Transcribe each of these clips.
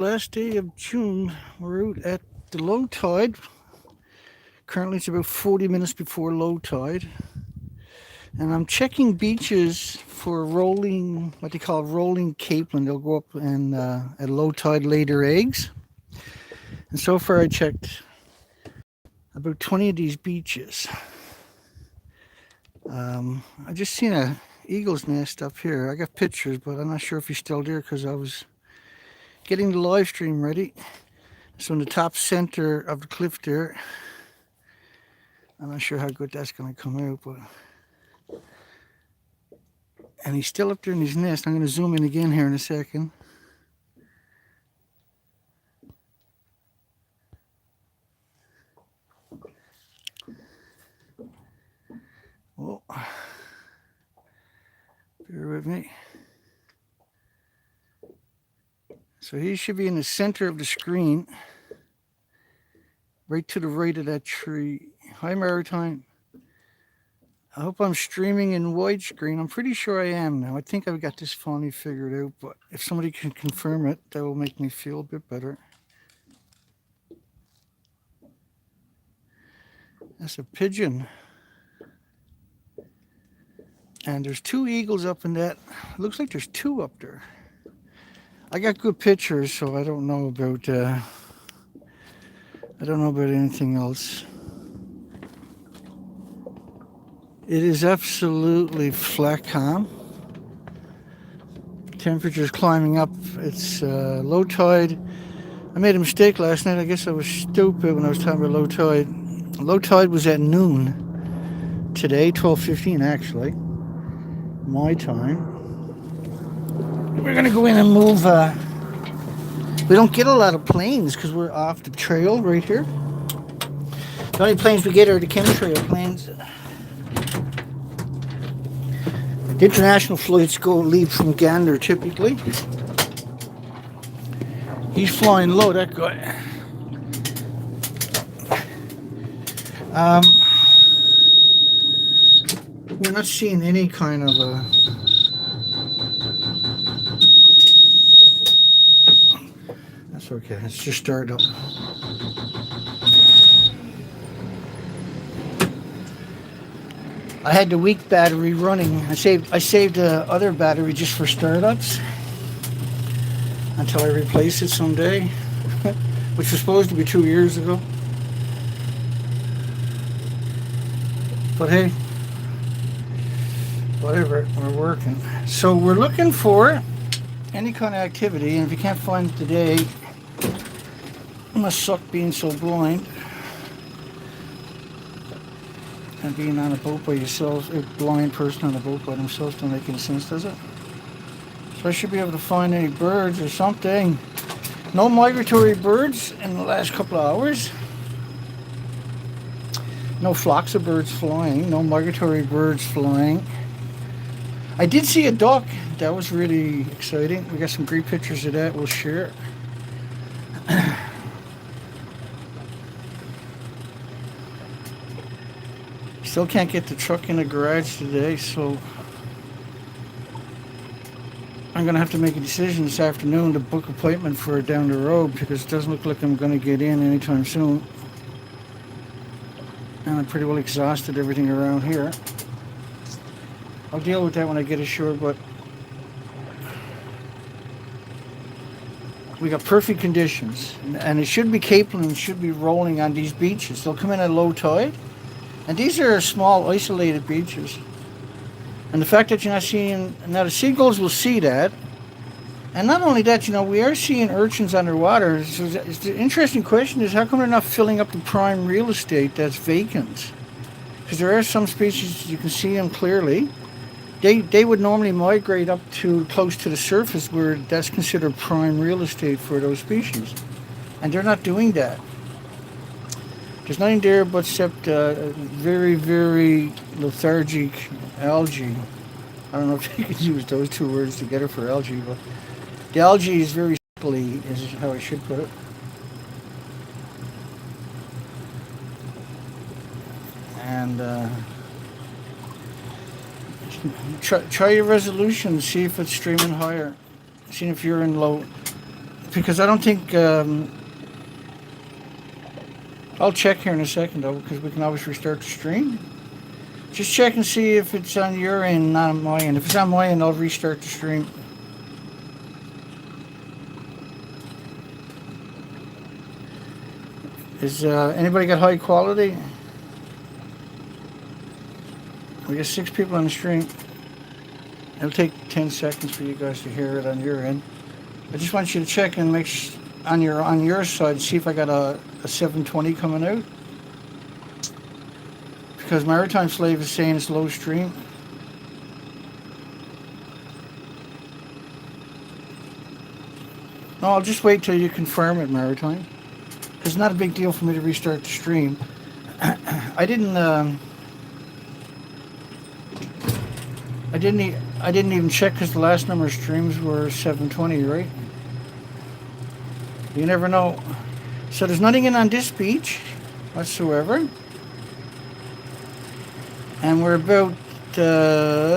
Last day of June. We're out at the low tide. Currently, it's about 40 minutes before low tide. And I'm checking beaches for rolling, what they call rolling capelin. They'll go up and at low tide lay their eggs. And so far, I checked about 20 of these beaches. I just seen a eagle's nest up here. I got pictures, but I'm not sure if he's still there because I was getting the live stream ready. So in the top center of the cliff there, I'm not sure how good that's going to come out, but and he's still up there in his nest. I'm going to zoom in again here in a second. Oh, bear with me. So he should be in the center of the screen, right to the right of that tree. Hi, Maritime. I hope I'm streaming in widescreen. I'm pretty sure I am now. I think I've got this finally figured out, but if somebody can confirm it, that will make me feel a bit better. That's a pigeon. And there's two eagles up in that. It looks like there's two up there. I got good pictures, so I don't know about anything else. It is absolutely flat calm. Temperature's climbing up. It's low tide. I made a mistake last night. I guess I was stupid when I was talking about low tide. Low tide was at noon today, 12:15 actually, my time. We're gonna go in and move. We don't get a lot of planes because we're off the trail right here. The only planes we get are the chemtrail planes. The international flights leave from Gander typically. He's flying low, that guy. We're not seeing any kind of That's okay. It's just started up. I had the weak battery running. I saved the other battery just for startups until I replace it someday, which was supposed to be 2 years ago. But hey, whatever, we're working. So we're looking for any kind of activity, and if you can't find it today, it must suck being so blind. And being on a boat by yourself, a blind person on a boat by themselves, don't make any sense, does it? So I should be able to find any birds or something. No migratory birds in the last couple of hours. No flocks of birds flying. No migratory birds flying. I did see a duck. That was really exciting. We got some great pictures of that. We'll share. Still can't get the truck in the garage today, so I'm going to have to make a decision this afternoon to book an appointment for it down the road because it doesn't look like I'm going to get in anytime soon. And I'm pretty well exhausted everything around here. I'll deal with that when I get ashore, but we got perfect conditions. And it should be capelin and should be rolling on these beaches. They'll come in at low tide. And these are small, isolated beaches. And the fact that you're not seeing... Now, the seagulls will see that. And not only that, we are seeing urchins underwater. So the interesting question is, how come they're not filling up the prime real estate that's vacant? Because there are some species, you can see them clearly. They would normally migrate up to close to the surface where that's considered prime real estate for those species. And they're not doing that. There's nothing there but except very, very lethargic algae. I don't know if you could use those two words together for algae, but the algae is very sickly, is how I should put it. And try your resolution, see if it's streaming higher. See if you're in low because I don't think, I'll check here in a second though, because we can always restart the stream. Just check and see if it's on your end, not on my end. If it's on my end, I'll restart the stream. Is anybody got high quality? We got 6 people on the stream. It'll take 10 seconds for you guys to hear it on your end. I just want you to check and make on your side, see if I got a 720 coming out. Because Maritime Slave is saying it's low stream. No, I'll just wait till you confirm it, Maritime. It's not a big deal for me to restart the stream. I didn't even check because the last number of streams were 720, right? You never know. So there's nothing in on this beach whatsoever. And we're about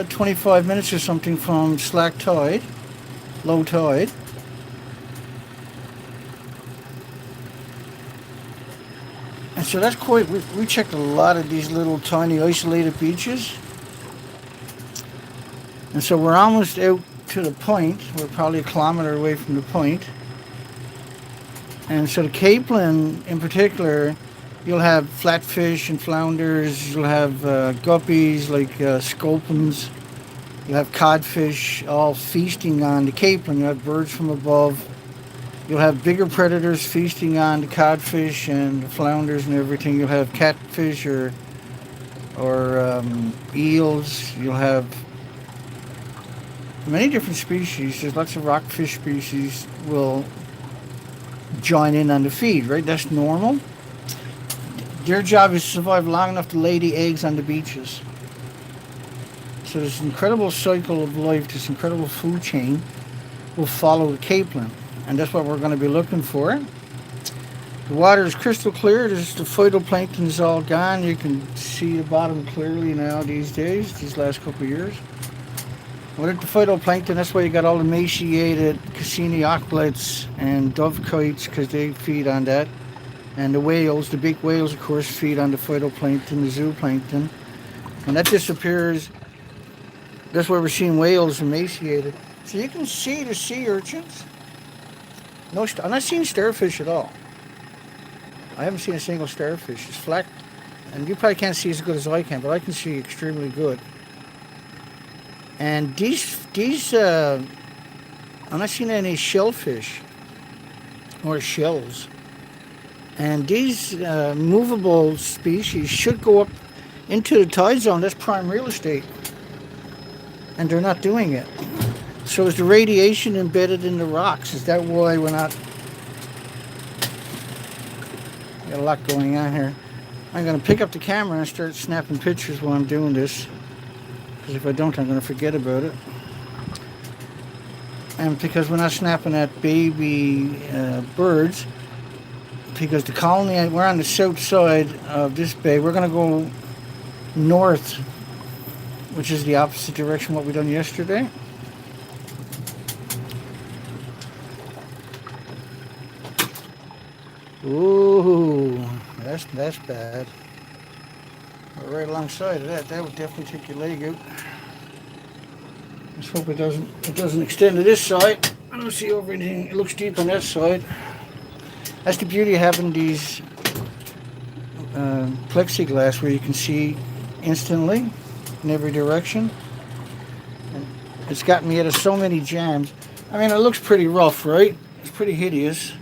25 minutes or something from slack tide, low tide. And so that's quite, we checked a lot of these little tiny isolated beaches. And so we're almost out to the point. We're probably a kilometer away from the point. And so the Caplin in particular, you'll have flatfish and flounders. You'll have guppies like sculpins. You'll have codfish all feasting on the Caplin. You'll have birds from above. You'll have bigger predators feasting on the codfish and the flounders and everything. You'll have catfish or eels. You'll have many different species. There's lots of rockfish species will join in on the feed, right? That's normal. Their job is to survive long enough to lay the eggs on the beaches. So this incredible cycle of life, this incredible food chain will follow the Caplin. And that's what we're going to be looking for. The water is crystal clear. The phytoplankton is all gone. You can see the bottom clearly now these days, these last couple of years. Without the phytoplankton, that's why you got all the emaciated Cassini auklets and dovekites, because they feed on that. And the whales, the big whales, of course, feed on the phytoplankton, the zooplankton. When that disappears, that's why we're seeing whales emaciated. So you can see the sea urchins. No, I'm not seeing starfish at all. I haven't seen a single starfish. It's flat, and you probably can't see as good as I can, but I can see extremely good. And I'm not seeing any shellfish or shells. And these movable species should go up into the tide zone. That's prime real estate. And they're not doing it. So is the radiation embedded in the rocks? Is that why we're not... Got a lot going on here. I'm going to pick up the camera and start snapping pictures while I'm doing this. Because if I don't, I'm going to forget about it. And because we're not snapping at baby birds, because the colony, we're on the south side of this bay. We're going to go north, which is the opposite direction what we done yesterday. Ooh, that's bad. We're right alongside of that. That would definitely take your leg out. Let's hope it doesn't extend to this side. I don't see over anything. It looks deep on that side. That's the beauty of having these plexiglass where you can see instantly in every direction. And it's gotten me out of so many jams. I mean, it looks pretty rough, right? It's pretty hideous.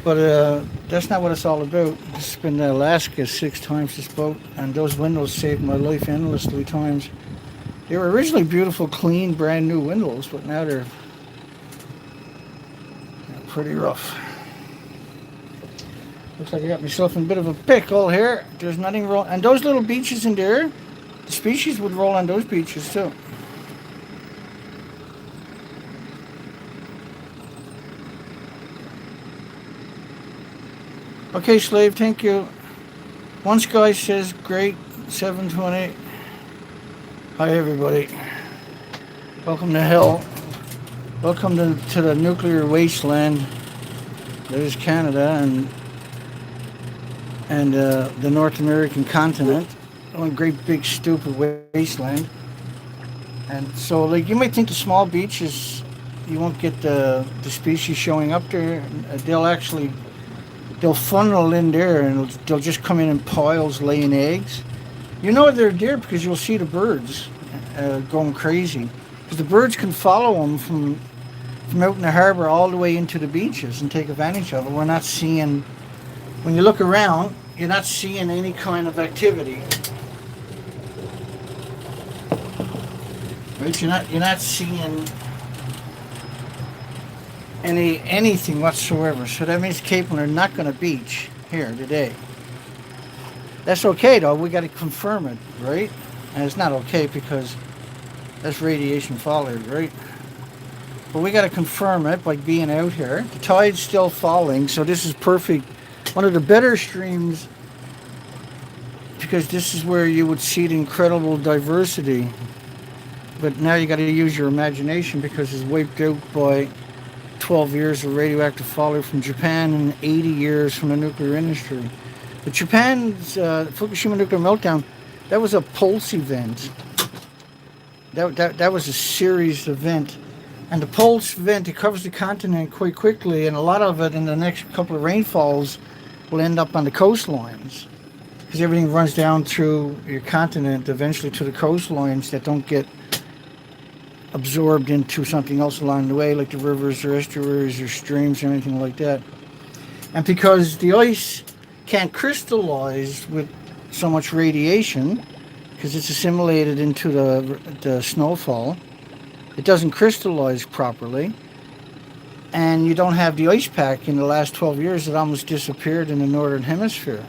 But that's not what it's all about. It's been to Alaska 6 times, this boat, and those windows saved my life endlessly times. They were originally beautiful, clean, brand new windows, but now they're pretty rough. Looks like I got myself in a bit of a pickle here. There's nothing wrong. And those little beaches in there, the species would roll on those beaches too. Okay, Slave, thank you. One Sky says, great, 720. Hi, everybody. Welcome to hell. Welcome to the nuclear wasteland. There's Canada and the North American continent. One great big stupid wasteland. And so, like, you might think the small beaches, you won't get the species showing up there. They'll funnel in there, and they'll just come in piles laying eggs. You know they're there because you'll see the birds going crazy. Because the birds can follow them from out in the harbor all the way into the beaches and take advantage of it. We're not seeing, when you look around, you're not seeing any kind of activity. Right? You're not seeing anything whatsoever. So that means Caplin are not going to beach here today. That's okay though. We got to confirm it, right? And it's not okay because that's radiation fallout, right? But we got to confirm it by being out here. The tide's still falling, so this is perfect. One of the better streams, because this is where you would see the incredible diversity. But now you got to use your imagination because it's wiped out by 12 years of radioactive fallout from Japan and 80 years from the nuclear industry. But Japan's Fukushima nuclear meltdown, that was a pulse event. That was a serious event. And the pulse event, it covers the continent quite quickly, and a lot of it in the next couple of rainfalls will end up on the coastlines. Because everything runs down through your continent, eventually to the coastlines that don't get absorbed into something else along the way, like the rivers or estuaries or streams or anything like that. And because the ice can't crystallize with so much radiation, because it's assimilated into the snowfall, it doesn't crystallize properly, and you don't have the ice pack in the last 12 years that almost disappeared in the northern hemisphere,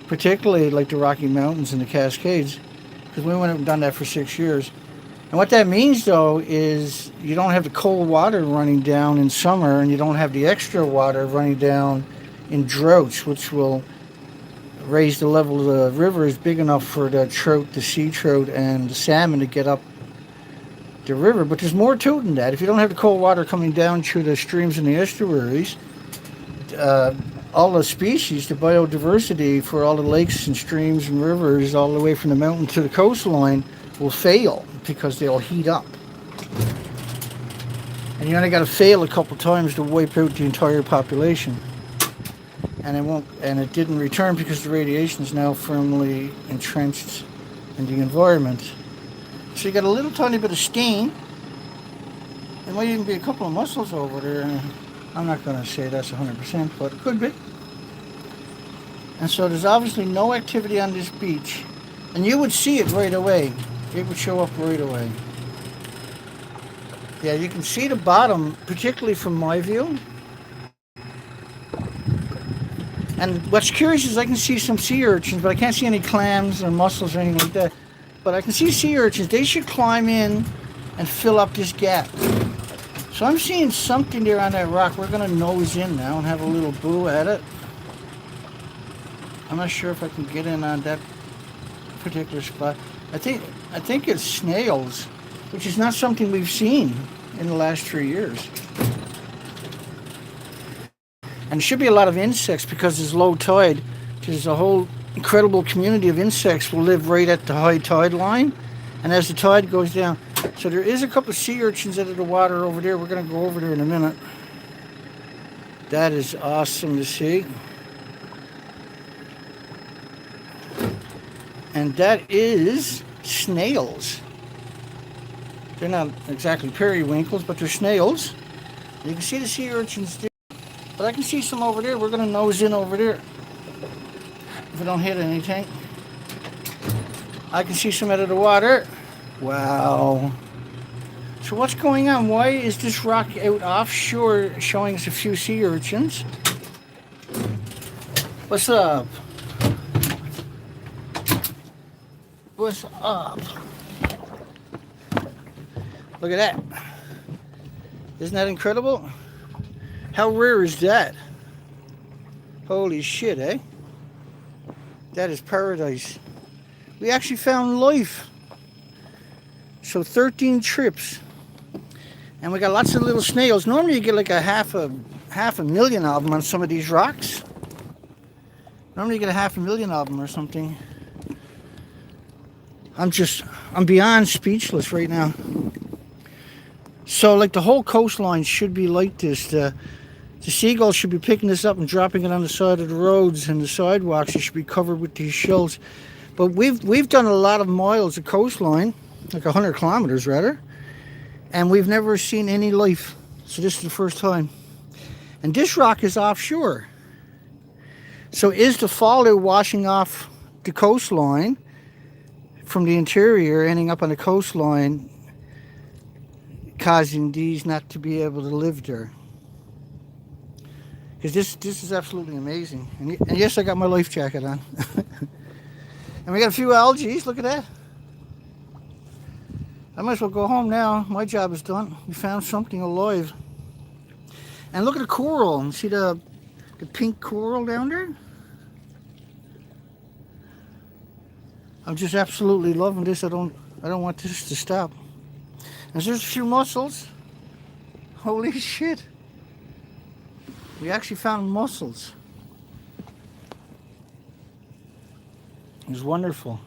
particularly like the Rocky Mountains and the Cascades, because we went and done that for 6 years. And what that means though is you don't have the cold water running down in summer, and you don't have the extra water running down in droughts, which will raise the level of the rivers big enough for the trout, the sea trout, and the salmon to get up the river. But there's more to it than that. If you don't have the cold water coming down through the streams and the estuaries, all the species, the biodiversity for all the lakes and streams and rivers all the way from the mountain to the coastline will fail because they'll heat up. And you only got to fail a couple times to wipe out the entire population. And it didn't return because the radiation is now firmly entrenched in the environment. So you got a little tiny bit of stain. There might even be a couple of mussels over there. I'm not going to say that's 100%, but it could be. And so there's obviously no activity on this beach. And you would see it right away. It would show up right away. Yeah, you can see the bottom, particularly from my view. And what's curious is I can see some sea urchins, but I can't see any clams or mussels or anything like that. But I can see sea urchins. They should climb in and fill up this gap. So I'm seeing something there on that rock. We're going to nose in now and have a little boo at it. I'm not sure if I can get in on that particular spot. I think it's snails, which is not something we've seen in the last 3 years. And there should be a lot of insects because there's low tide. There's a whole incredible community of insects will live right at the high tide line. And as the tide goes down, so there is a couple of sea urchins out of the water over there. We're going to go over there in a minute. That is awesome to see. And that is snails. They're not exactly periwinkles, but they're snails. You can see the sea urchins there. But I can see some over there. We're going to nose in over there. If I don't hit anything. I can see some out of the water. Wow. So what's going on? Why is this rock out offshore showing us a few sea urchins? What's up? What's up? Look at that. Isn't that incredible? How rare is that? Holy shit, eh? That is paradise. We actually found life. So 13 trips. And we got lots of little snails. Normally you get like a half half a million of them on some of these rocks. Normally you get a half a million of them or something. I'm beyond speechless right now. So like the whole coastline should be like this. The seagulls should be picking this up and dropping it on the side of the roads and the sidewalks. It should be covered with these shells. But we've done a lot of miles of coastline, like 100 kilometers rather, and we've never seen any life. So this is the first time. And this rock is offshore. So is the fallout washing off the coastline from the interior, ending up on the coastline, causing these not to be able to live there? Because this is absolutely amazing. And yes, I got my life jacket on. And we got a few algae. Look at that. I might as well go home now. My job is done. We found something alive. And look at the coral. See the pink coral down there? I'm just absolutely loving this. I don't want this to stop. And there's a few mussels. Holy shit. We actually found mussels. It was wonderful.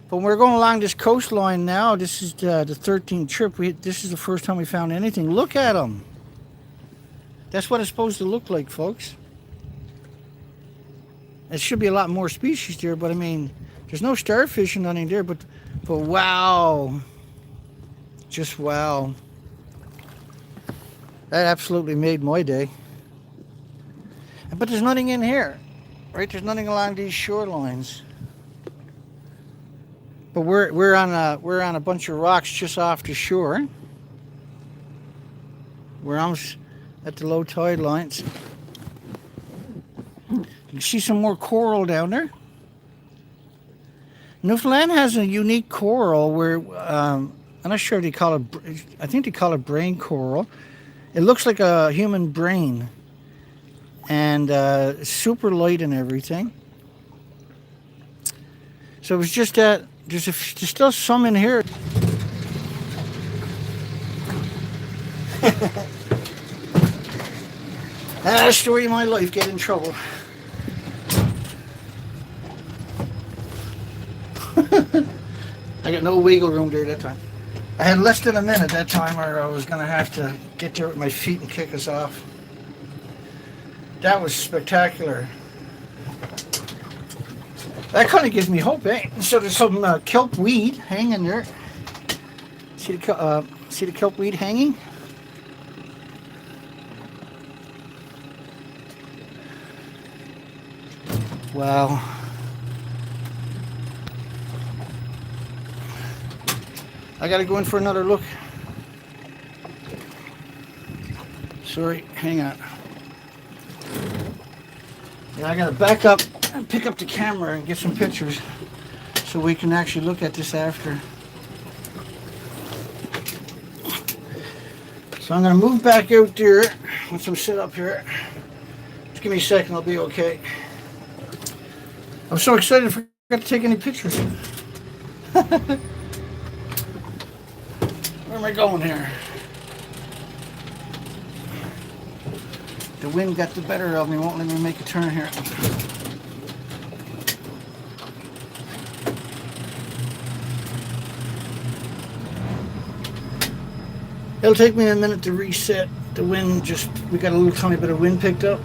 But we're going along this coastline now. This is the 13th trip. This is the first time we found anything. Look at them. That's what it's supposed to look like, folks. There should be a lot more species there, but I mean, there's no starfish or nothing there, but wow. Just wow. That absolutely made my day. But there's nothing in here, right? There's nothing along these shorelines. But we're on a bunch of rocks just off the shore. We're almost at the low tide lines. You can see some more coral down there. Newfoundland has a unique coral where I'm not sure they call it. I think they call it brain coral. It looks like a human brain, and super light and everything. So it was just that there's still some in here. Story of my life, get in trouble. I got no wiggle room there that time. I had less than a minute that time, or I was going to have to get there with my feet and kick us off. That was spectacular. That kind of gives me hope, eh? So there's some kelp weed hanging there. See the kelp weed hanging? Wow. I gotta go in for another look. Sorry, hang on. Yeah, I gotta back up and pick up the camera and get some pictures so we can actually look at this after. So I'm gonna move back out there once I'm set up here. Just give me a second, I'll be okay. I'm so excited I forgot to take any pictures. Where am I going here? The wind got the better of me, won't let me make a turn here. It'll take me a minute to reset. The wind we got a little tiny bit of wind picked up.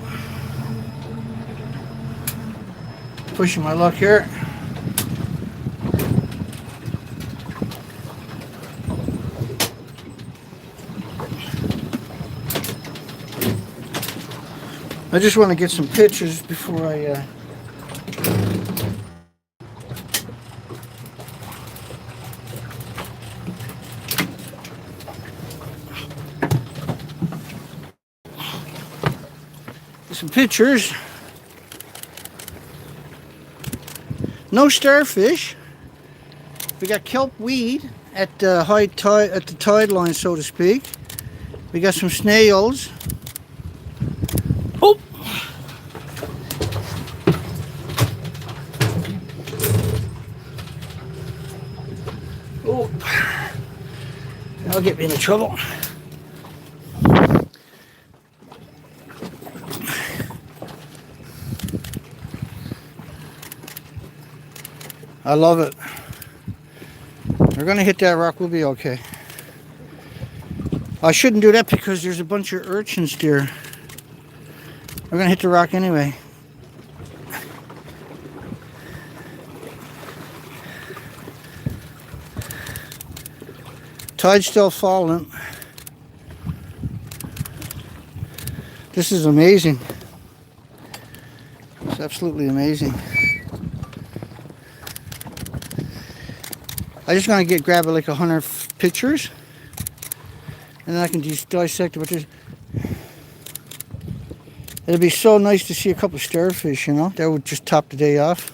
Pushing my luck here. I just want to get some pictures before I get some pictures. No starfish. We got kelp weed at the high tide, at the tide line, so to speak. We got some snails. Oh! Oh! That'll get me into trouble. I love it. We're gonna hit that rock. We'll be okay. I shouldn't do that because there's a bunch of urchins there. We're gonna hit the rock anyway. Tide's still falling. This is amazing. It's absolutely amazing. I just want to grab like 100 pictures, and then I can just dissect it. But it'd be so nice to see a couple of starfish, you know. That would just top the day off.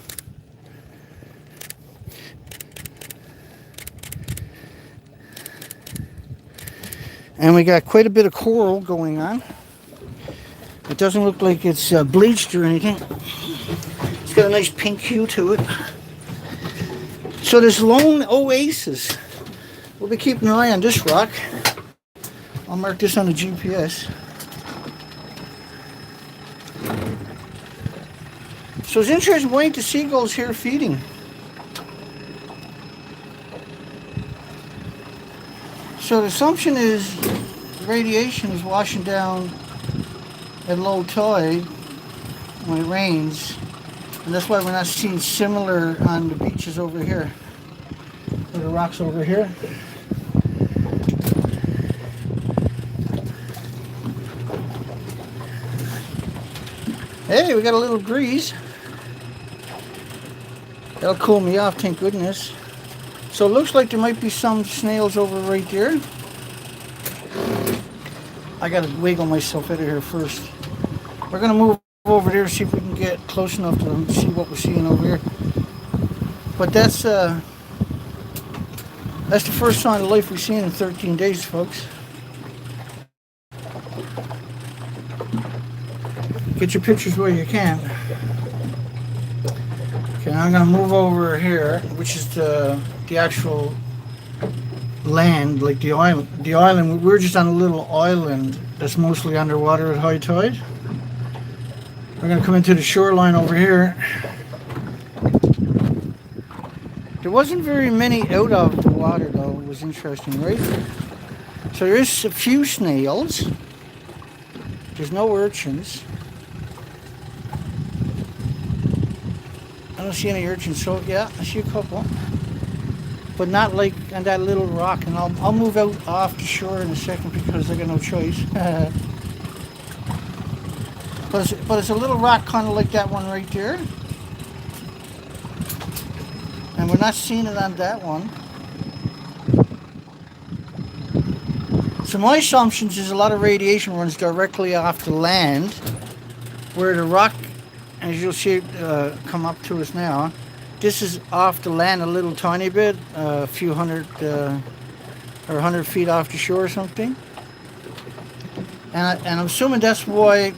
And we got quite a bit of coral going on. It doesn't look like it's bleached or anything. It's got a nice pink hue to it. So this lone oasis, we'll be keeping an eye on this rock. I'll mark this on the GPS. So it's interesting, why ain't the seagulls here feeding? So the assumption is radiation is washing down at low tide when it rains. And that's why we're not seeing similar on the beaches over here. Or the rocks over here. Hey, we got a little breeze. That'll cool me off, thank goodness. So it looks like there might be some snails over right there. I gotta wiggle myself out of here first. We're gonna move over there, see if we can get close enough to them, see what we're seeing over here. But that's the first sign of life we've seen in 13 days, folks. Get your pictures where you can. Okay, I'm gonna move over here, which is the actual land, like the island. The island, we're just on a little island that's mostly underwater at high tide. We're going to come into the shoreline over here. There wasn't very many out of the water though. It was interesting, right? So there's a few snails. There's no urchins. I don't see any urchins, so yeah, I see a couple. But not like on that little rock. And I'll move out off the shore in a second because I got no choice. But it's a little rock kind of like that one right there. And we're not seeing it on that one. So my assumptions is a lot of radiation runs directly off the land, where the rock, as you'll see it come up to us now, this is off the land a little tiny bit, a few hundred or 100 feet off the shore or something. And I'm assuming that's why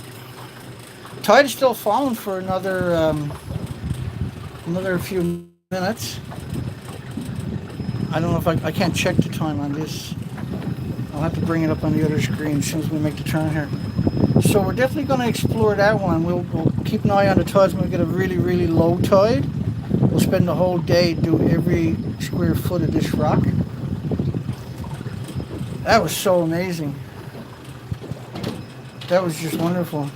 tide is still falling for another few minutes. I don't know if I can't check the time on this. I'll have to bring it up on the other screen as soon as we make the turn here. So we're definitely going to explore that one. We'll keep an eye on the tides when we get a really, really low tide. We'll spend the whole day do every square foot of this rock. That was so amazing. That was just wonderful.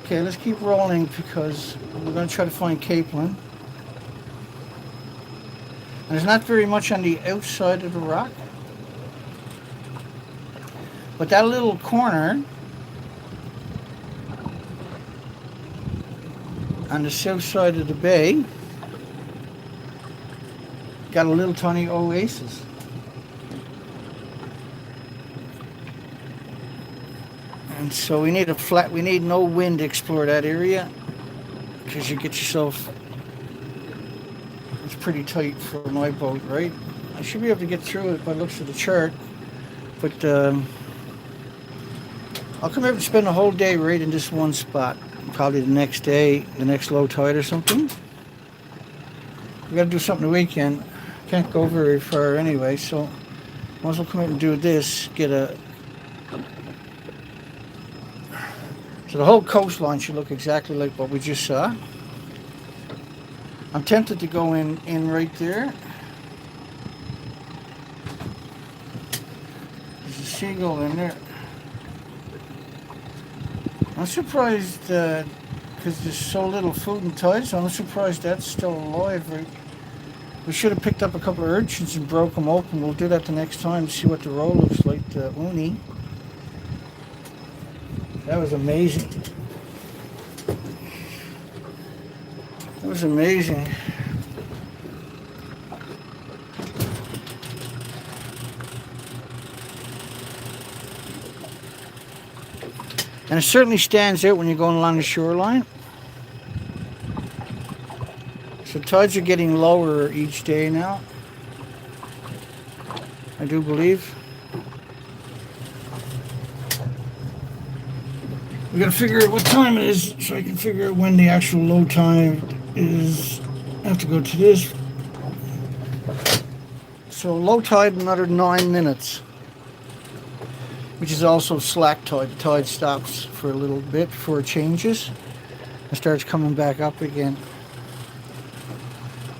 Okay, let's keep rolling because we're going to try to find Caplin. And there's not very much on the outside of the rock. But that little corner on the south side of the bay got a little tiny oasis. And so we need no wind to explore that area because you get yourself, it's pretty tight for my boat, right? I should be able to get through it by the looks of the chart, but I'll come here and spend the whole day right in this one spot. Probably the next day, the next low tide or something. We gotta do something the weekend. Can't go very far anyway, so might as well come out and do this, get a So the whole coastline should look exactly like what we just saw. I'm tempted to go in right there. There's a seagull in there. I'm surprised because there's so little food and tide, so I'm surprised that's still alive. Right? We should have picked up a couple of urchins and broke them open. We'll do that the next time to see what the roll looks like. The uni. That was amazing. That was amazing. And it certainly stands out when you're going along the shoreline. So tides are getting lower each day now, I do believe. We gotta figure out what time it is so I can figure out when the actual low tide is. I have to go to this. So low tide, another 9 minutes, which is also slack tide. The tide stops for a little bit before it changes and starts coming back up again.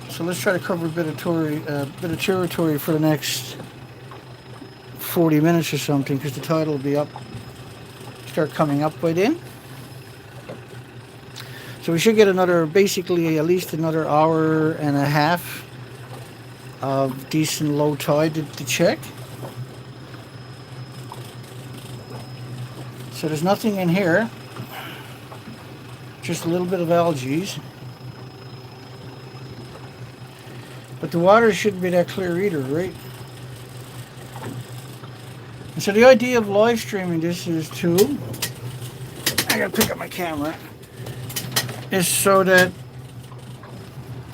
So let's try to cover a bit of territory for the next 40 minutes or something, because the tide will be up, start coming up by then. So we should get basically at least another hour and a half of decent low tide to check. So there's nothing in here, just a little bit of algae. But the water shouldn't be that clear either, right? And so the idea of live streaming this is I gotta pick up my camera, is so that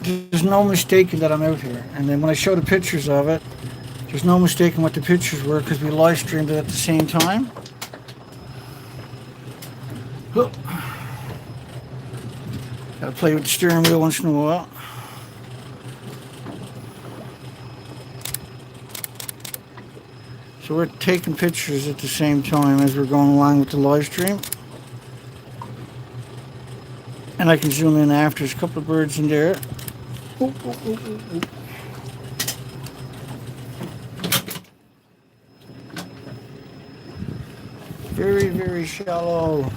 there's no mistaking that I'm out here. And then when I show the pictures of it, there's no mistaking what the pictures were, because we live streamed it at the same time. Gotta play with the steering wheel once in a while. So we're taking pictures at the same time as we're going along with the live stream. And I can zoom in after. There's a couple of birds in there. Ooh, ooh, ooh, ooh, ooh. Very, very shallow.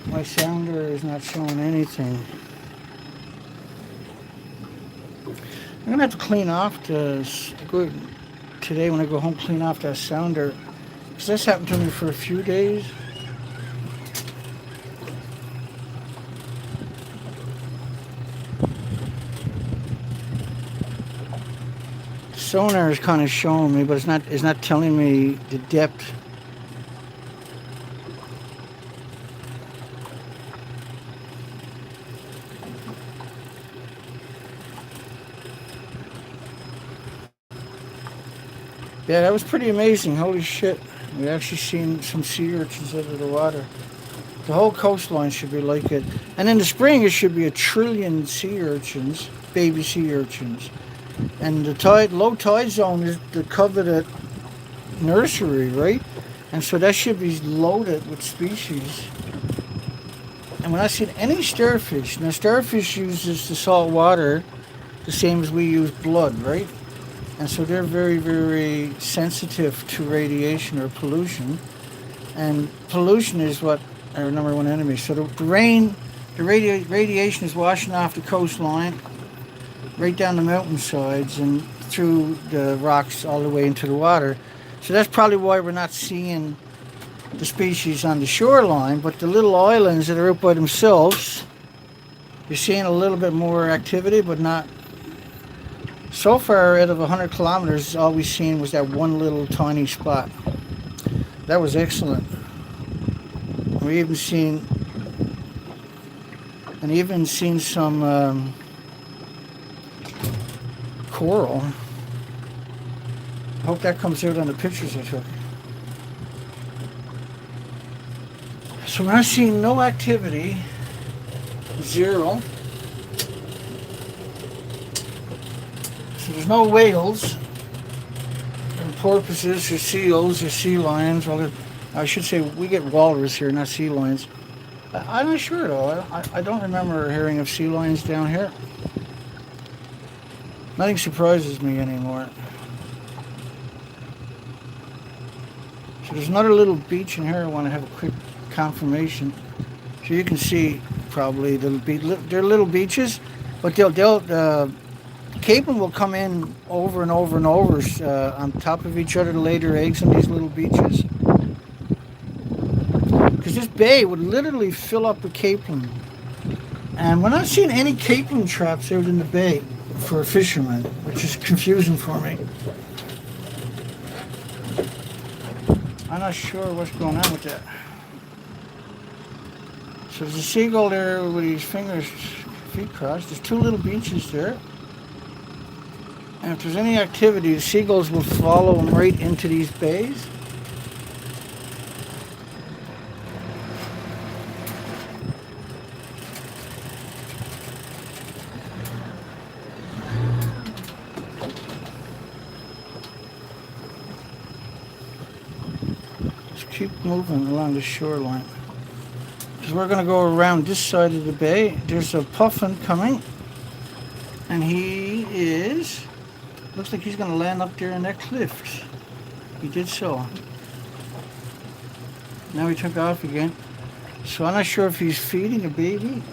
My sounder is not showing anything. I'm gonna have to clean off today when I go home, clean off that sounder, because this happened to me for a few days. Sonar is kind of showing me, but it's not telling me the depth. Yeah, that was pretty amazing. Holy shit. We actually seen some sea urchins out of the water. The whole coastline should be like it. And in the spring, it should be 1 trillion sea urchins, baby sea urchins. And the low tide zone is the coveted nursery, right? And so that should be loaded with species. And we're not seeing any starfish. Now, starfish uses the salt water the same as we use blood, right? And so they're very, very sensitive to radiation or pollution. And pollution is what our number one enemy. So the radiation is washing off the coastline, right down the mountainsides and through the rocks all the way into the water. So that's probably why we're not seeing the species on the shoreline, but the little islands that are out by themselves, you're seeing a little bit more activity, but not. So far, out of 100 kilometers, all we've seen was that one little tiny spot. That was excellent. We even seen some coral. I hope that comes out on the pictures I took. So we're not seeing no activity, zero. So there's no whales, or porpoises, or seals, or sea lions. Well, I should say we get walrus here, not sea lions. I'm not sure though. I don't remember hearing of sea lions down here. Nothing surprises me anymore. So there's another little beach in here. I want to have a quick confirmation. So you can see probably they're little beaches, but Caplin will come in over and over and over on top of each other to lay their eggs on these little beaches. Because this bay would literally fill up with Caplin. And we're not seeing any Caplin traps out in the bay for fishermen, which is confusing for me. I'm not sure what's going on with that. So there's a seagull there with his feet crossed. There's two little beaches there. And if there's any activity, the seagulls will follow them right into these bays. Just keep moving along the shoreline. Because we're going to go around this side of the bay. There's a puffin coming. And he is... Looks like he's going to land up there in that cliff. He did so. Now he took off again. So I'm not sure if he's feeding a baby.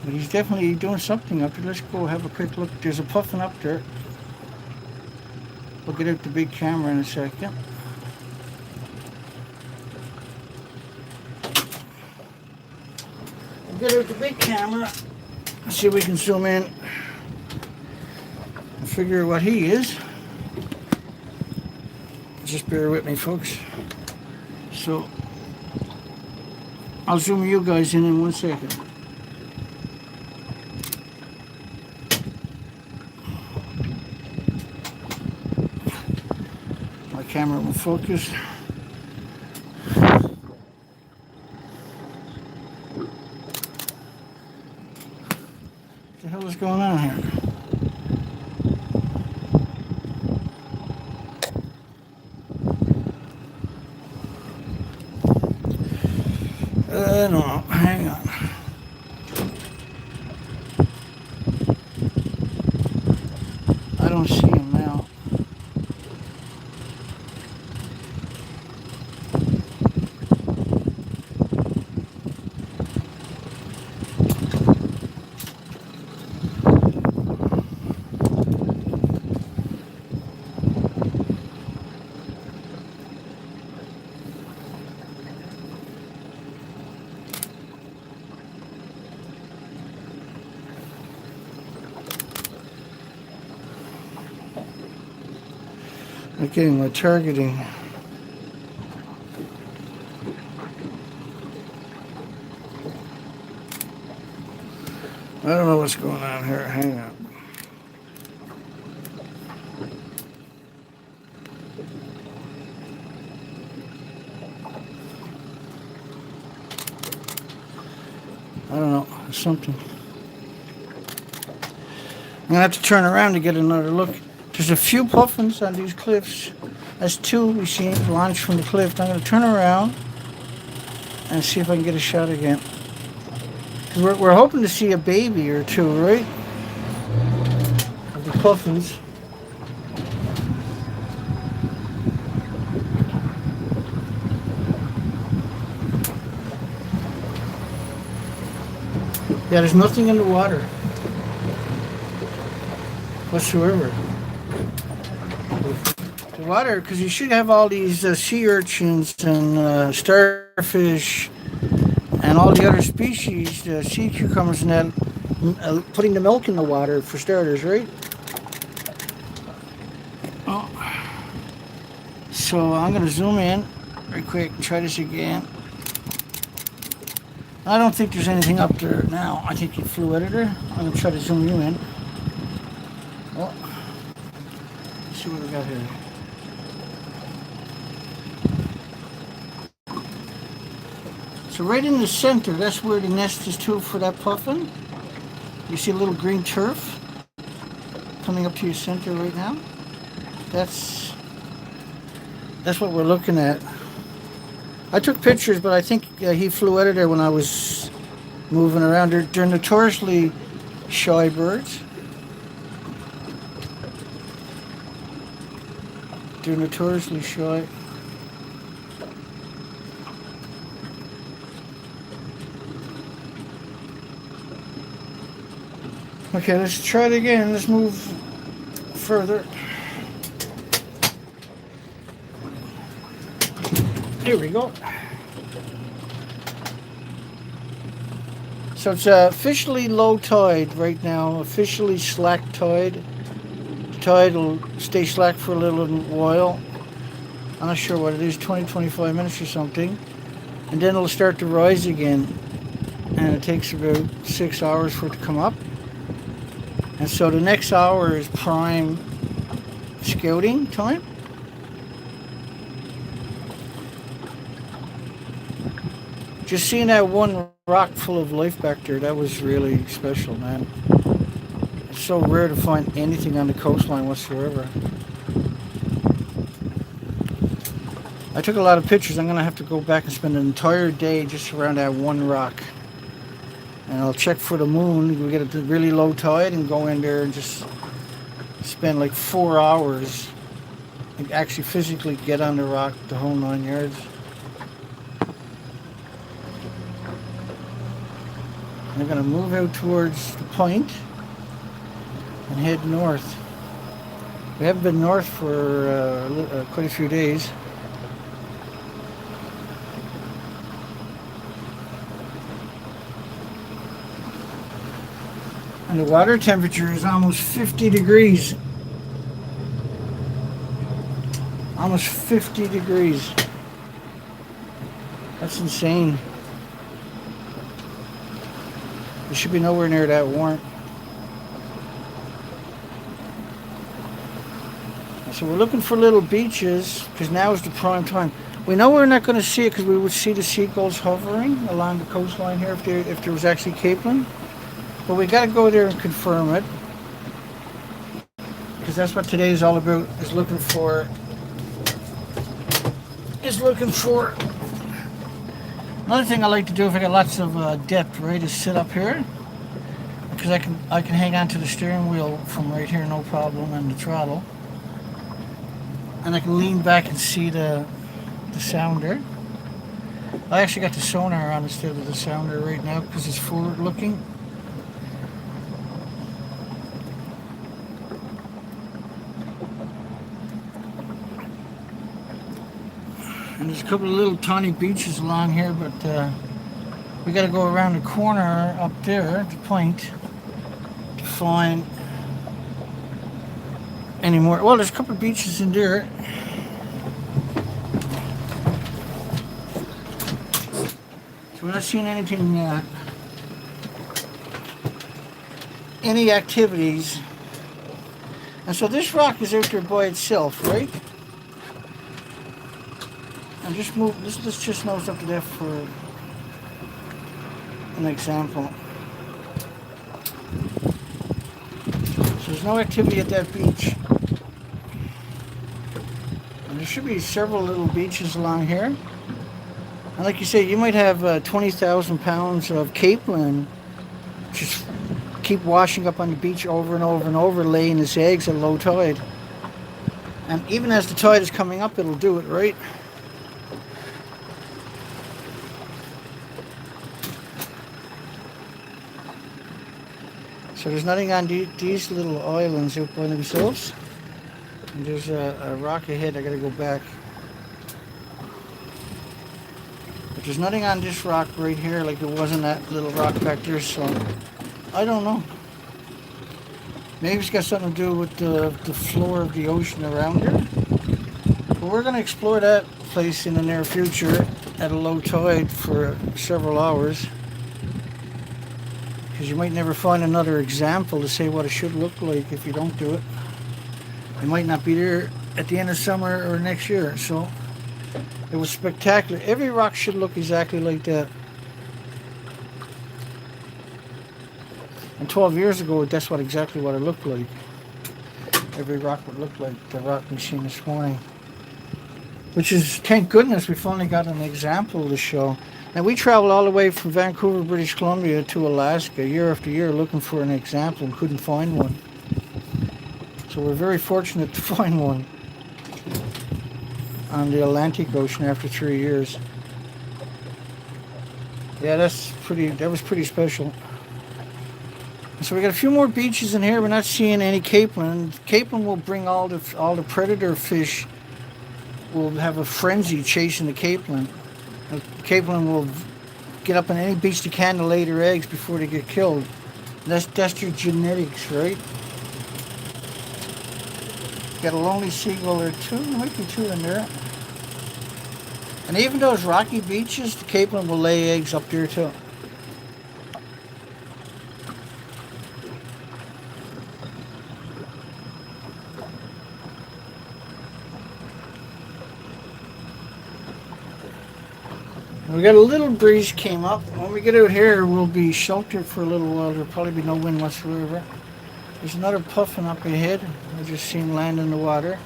But he's definitely doing something up there. Let's go have a quick look. There's a puffin up there. We'll get out the big camera in a second. We'll get out the big camera. Let's see if we can zoom in. Figure what he is. Just bear with me, folks. So I'll zoom you guys in 1 second. My camera will focus. What the hell is going on here? No, hang on. I don't see him now. Getting my targeting. I don't know what's going on here. Hang on. I don't know. Something. I'm gonna have to turn around to get another look. There's a few puffins on these cliffs. That's two we seen launched from the cliff. I'm going to turn around and see if I can get a shot again. We're hoping to see a baby or two, right? Of the puffins. Yeah, there's nothing in the water whatsoever. The water, because you should have all these sea urchins and starfish and all the other species, sea cucumbers and that, putting the milk in the water for starters, right? Oh. So I'm going to zoom in very quick and try this again. I don't think there's anything up there now. I think you flew editor. I'm going to try to zoom you in. Oh. Let's see what we got here. So right in the center, that's where the nest is too for that puffin. You see a little green turf coming up to your center right now. That's that's what we're looking at. I took pictures, but I think he flew out of there when I was moving around. They're notoriously shy birds. They're notoriously shy. Okay, let's try it again. Let's move further. Here we go. So it's officially low tide right now, officially slack tide. The tide will stay slack for a little while. I'm not sure what it is, 20-25 minutes or something. And then it'll start to rise again. And it takes about 6 hours for it to come up. And so the next hour is prime scouting time. Just seeing that one rock full of life back there, that was really special, man. It's so rare to find anything on the coastline whatsoever. I took a lot of pictures. I'm going to have to go back and spend an entire day just around that one rock. And I'll check for the moon. We get a really low tide and go in there and just spend like 4 hours and actually physically get on the rock the whole 9 yards. We're going to move out towards the point and head north. We haven't been north for quite a few days. And the water temperature is almost 50 degrees. Almost 50 degrees. That's insane. It should be nowhere near that warm. So we're looking for little beaches because now is the prime time. We know we're not going to see it because we would see the seagulls hovering along the coastline here if there was actually caplin. But we got to go there and confirm it because that's what today is all about. Is looking for. Another thing I like to do if I got lots of depth, right, is sit up here because I can hang on to the steering wheel from right here, no problem, and the throttle, and I can lean back and see the sounder. I actually got the sonar on instead of the sounder right now because it's forward looking. And there's a couple of little tiny beaches along here, but we got to go around the corner up there, the point, to find any more. Well, there's a couple of beaches in there. So we're not seeing anything, any activities. And so this rock is out there by itself, right? And just move, let's just nose up to there for an example. So there's no activity at that beach. And there should be several little beaches along here. And like you say, you might have 20,000 pounds of caplin just keep washing up on the beach over and over and over, laying its eggs at low tide. And even as the tide is coming up, it'll do it, right? So there's nothing on these little islands out by themselves. And there's a rock ahead. I gotta go back. But there's nothing on this rock right here like there was on that little rock back there. So I don't know. Maybe it's got something to do with the floor of the ocean around here. But we're gonna explore that place in the near future at a low tide for several hours. Because you might never find another example to say what it should look like if you don't do it. It might not be there at the end of summer or next year. So it was spectacular. Every rock should look exactly like that. And 12 years ago, that's exactly what it looked like. Every rock would look like the rock we've seen this morning. which is, thank goodness, we finally got an example to show. Now, we traveled all the way from Vancouver, British Columbia to Alaska year after year looking for an example and couldn't find one. So we're very fortunate to find one on the Atlantic Ocean after 3 years. Yeah, that was pretty special. So we got a few more beaches in here. We're not seeing any capelin. Capelin will bring all the predator fish. Will have a frenzy chasing the capelin. The capelin will get up on any beach they can to lay their eggs before they get killed. That's their genetics, right? Got a lonely seagull there too. There might be two in there. And even those rocky beaches, the capelin will lay eggs up there too. We got a little breeze came up. When we get out here, we'll be sheltered for a little while. There'll probably be no wind whatsoever. There's another puffin up ahead. I just seen land in the water.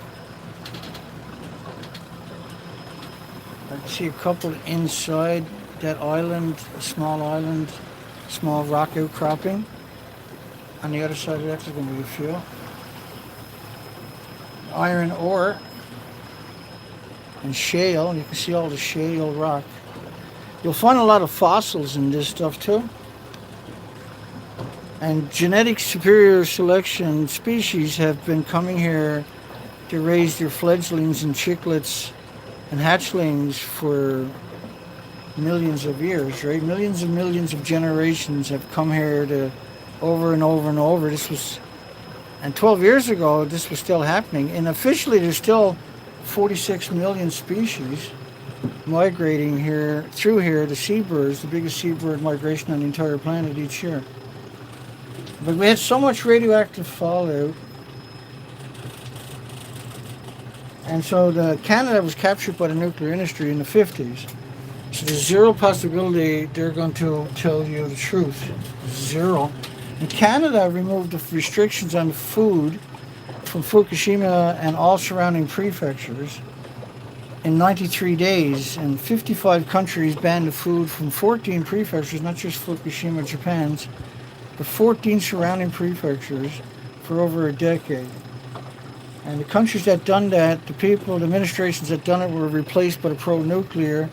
I can see a couple inside that island, a small rock outcropping. On the other side of that, there's going to be a few. Iron ore and shale. You can see all the shale rock. You'll find a lot of fossils in this stuff too. And genetic superior selection species have been coming here to raise their fledglings and chicklets and hatchlings for millions of years, right? Millions and millions of generations have come here to over and over and over. And 12 years ago, this was still happening. And officially, there's still 46 million species migrating through here, the seabirds, the biggest seabird migration on the entire planet each year. But we had so much radioactive fallout, and so Canada was captured by the nuclear industry in the 50s. So there's zero possibility they're going to tell you the truth. Zero. And Canada removed the restrictions on food from Fukushima and all surrounding prefectures in 93 days, and 55 countries banned the food from 14 prefectures, not just Fukushima, Japan's, but 14 surrounding prefectures for over a decade. And the countries that done that, the administrations that done it were replaced by the pro-nuclear,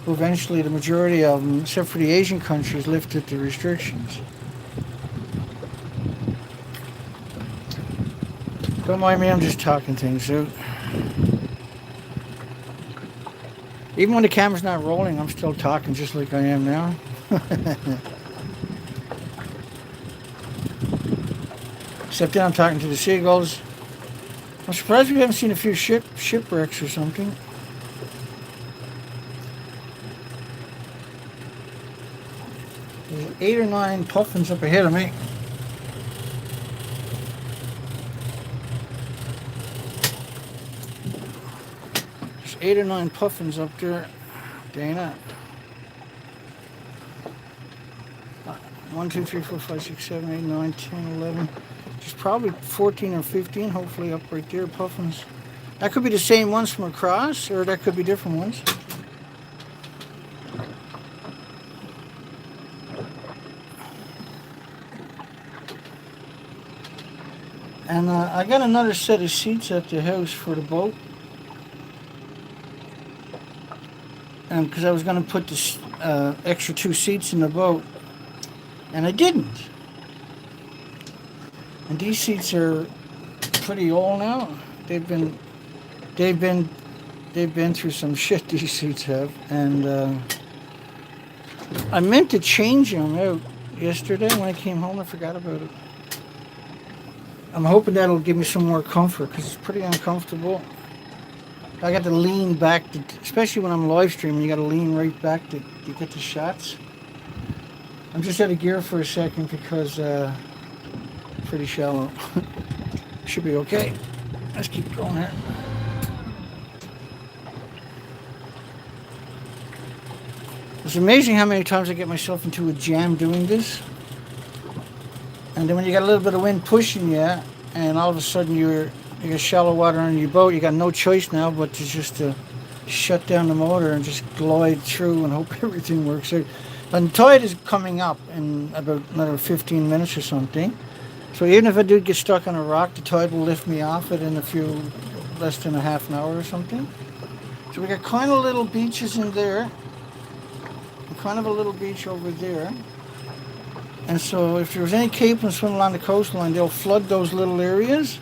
who eventually, the majority of them, except for the Asian countries, lifted the restrictions. Don't mind me, I'm just talking things out. Even when the camera's not rolling, I'm still talking just like I am now. Except then I'm talking to the seagulls. I'm surprised we haven't seen a few shipwrecks or something. There's 8 or 9 puffins up ahead of me. There's 8 or 9 puffins up there, Dana. 1, 2, 3, 4, 5, 6, 7, 8, 9, 10, 11. There's probably 14 or 15, hopefully, up right there, puffins. That could be the same ones from across, or that could be different ones. And I got another set of seats at the house for the boat. And because I was going to put this extra 2 seats in the boat, and I didn't. And these seats are pretty old now. They've been through some shit, these seats have. And I meant to change them out yesterday when I came home. I forgot about it. I'm hoping that'll give me some more comfort because it's pretty uncomfortable. I got to lean back, especially when I'm live streaming. You got to lean right back to get the shots. I'm just out of gear for a second because pretty shallow. Should be okay. Let's keep going here. It's amazing how many times I get myself into a jam doing this. And then when you got a little bit of wind pushing you, and all of a sudden you got shallow water on your boat, you got no choice now but to just shut down the motor and just glide through and hope everything works out. And the tide is coming up in about another 15 minutes or something. So even if I do get stuck on a rock, the tide will lift me off it in less than a half an hour or something. So we got kind of little beaches in there, and kind of a little beach over there. And so if there's any caplin swimming along the coastline, they'll flood those little areas.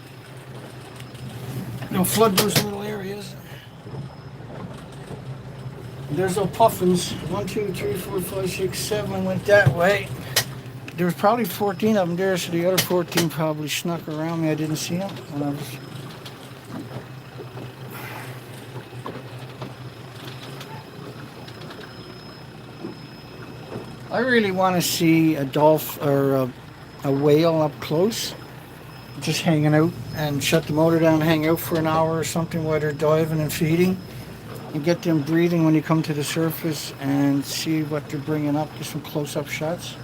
There's no puffins. 1, 2, 3, 4, 5, 6, 7 went that way. There was probably 14 of them there, so the other 14 probably snuck around me. I didn't see them. I really want to see a dolphin or a whale up close, just hanging out, and shut the motor down, hang out for an hour or something while they're diving and feeding, and get them breathing when you come to the surface and see what they're bringing up. Get some close-up shots.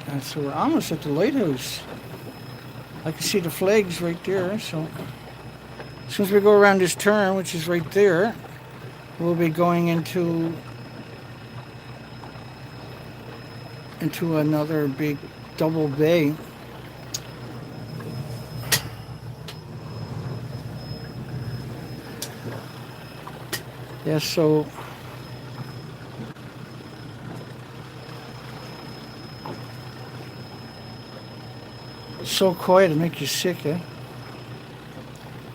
And so we're almost at the lighthouse. I can see the flags right there, so as soon as we go around this turn, which is right there, we'll be going into another big double bay. Yeah, so it's so quiet it makes you sick, eh?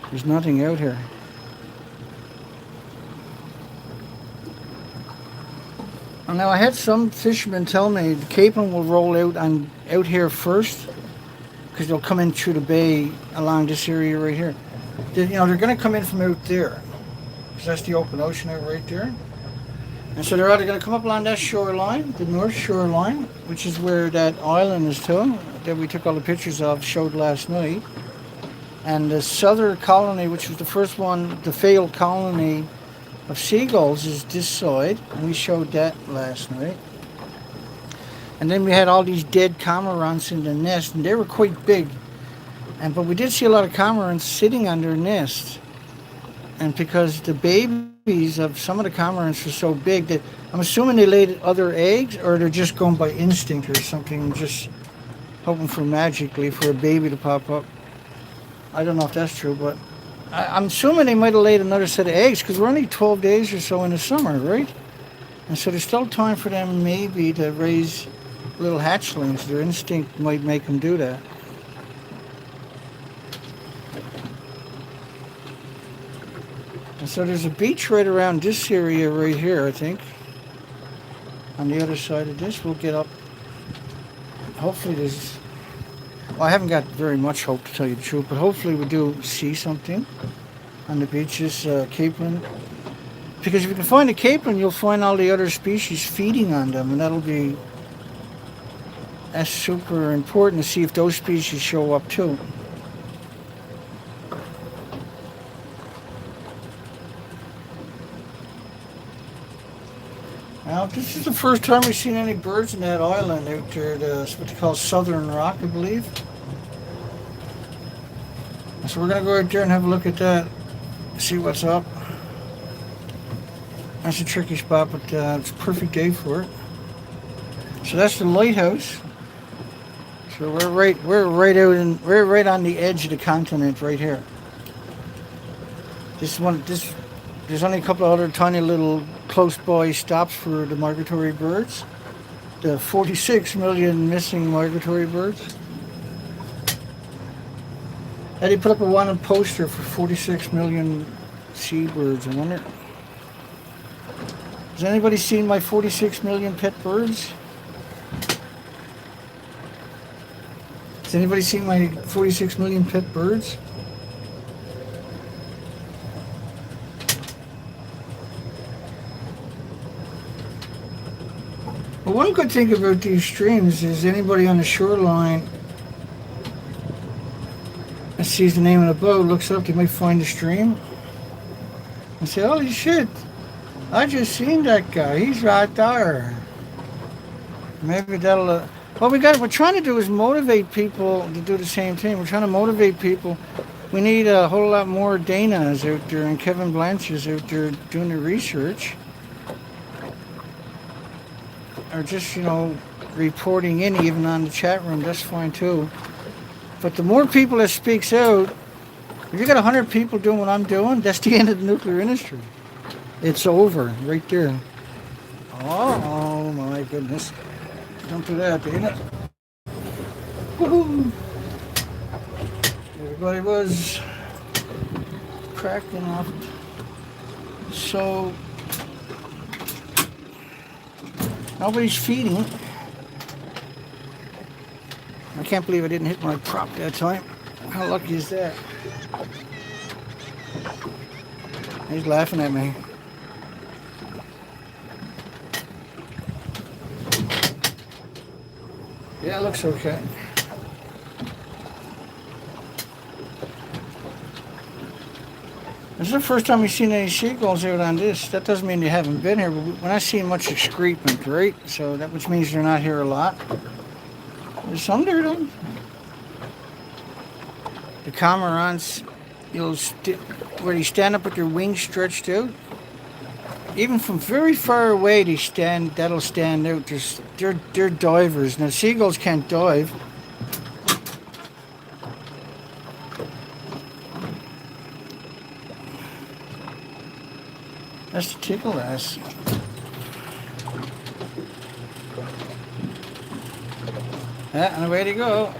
There's nothing out here. And now I had some fishermen tell me the caplin will roll out here first, because they'll come in through the bay along this area right here. They're going to come in from out there, because that's the open ocean out right there. And so they're either going to come up along that shoreline, the north shoreline, which is where that island is too, that we took all the pictures of, showed last night. And the southern colony, which was the first one, the failed colony of seagulls, is this side. And we showed that last night. And then we had all these dead cormorants in the nest, and they were quite big. But we did see a lot of cormorants sitting on their nest. And because the babies of some of the cormorants were so big that I'm assuming they laid other eggs, or they're just going by instinct or something, just hoping for magically for a baby to pop up. I don't know if that's true, but I'm assuming they might have laid another set of eggs, because we're only 12 days or so in the summer, right? And so there's still time for them maybe to raise little hatchlings. Their instinct might make them do that. And so there's a beach right around this area right here, I think. On the other side of this, we'll get up. Hopefully there's... Well, I haven't got very much hope, to tell you the truth, but hopefully we do see something on the beaches, caplin. Because if you can find a caplin, you'll find all the other species feeding on them, and that's super important to see if those species show up too. Now, this is the first time we've seen any birds in that island out there. That's what they call Southern Rock, I believe. So we're going to go out there and have a look at that, see what's up. That's a tricky spot, but it's a perfect day for it. So that's the lighthouse. So we're right on the edge of the continent right here. There's only a couple of other tiny little close by stops for the migratory birds. The 46 million missing migratory birds. And they put up a wanted poster for 46 million seabirds. I wonder, has anybody seen my 46 million pet birds? Has anybody seen my 46 million pet birds? Well, one good thing about these streams is anybody on the shoreline that sees the name of the boat, looks up, they might find the stream and say, holy shit, I just seen that guy, he's right there. Maybe that'll What we're trying to do is motivate people to do the same thing. We're trying to motivate people. We need a whole lot more Danas out there and Kevin Blanch's out there doing the research. Or just, reporting in even on the chat room, that's fine too. But the more people that speaks out, if you got 100 people doing what I'm doing, that's the end of the nuclear industry. It's over right there. Oh my goodness. Don't do that, Dana. Woohoo! Everybody was cracking up. So, nobody's feeding. I can't believe I didn't hit my prop that time. How lucky is that? He's laughing at me. Yeah, it looks okay. This is the first time we've seen any seagulls out on this. That doesn't mean they haven't been here, but we're not seeing much excrement, right? So that which means they're not here a lot. There's some there though. The cormorants, where they stand up with their wings stretched out. Even from very far away, that'll stand out. They're divers. Now seagulls can't dive. That's the tickle ass. Yeah, and away they go.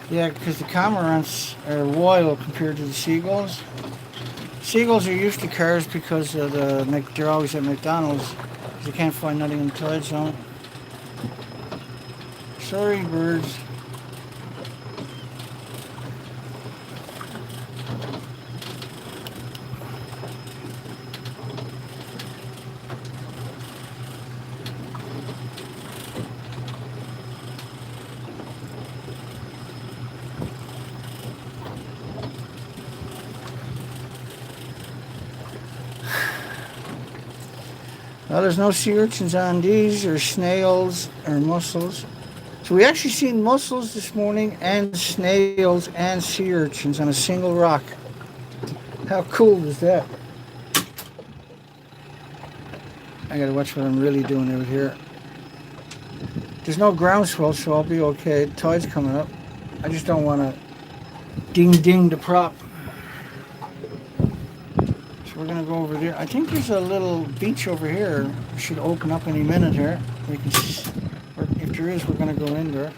Yeah, because the cormorants are wild compared to the seagulls. Seagulls are used to cars because of they're always at McDonald's because they can't find nothing in the tide zone. Sorry, birds. Well, there's no sea urchins on these, or snails, or mussels. So we actually seen mussels this morning, and snails, and sea urchins on a single rock. How cool is that? I gotta watch what I'm really doing out here. There's no groundswell, so I'll be okay. The tide's coming up. I just don't want to ding the prop. We're gonna go over there. I think there's a little beach over here. It should open up any minute here. We can see, or if there is, we're gonna go in there.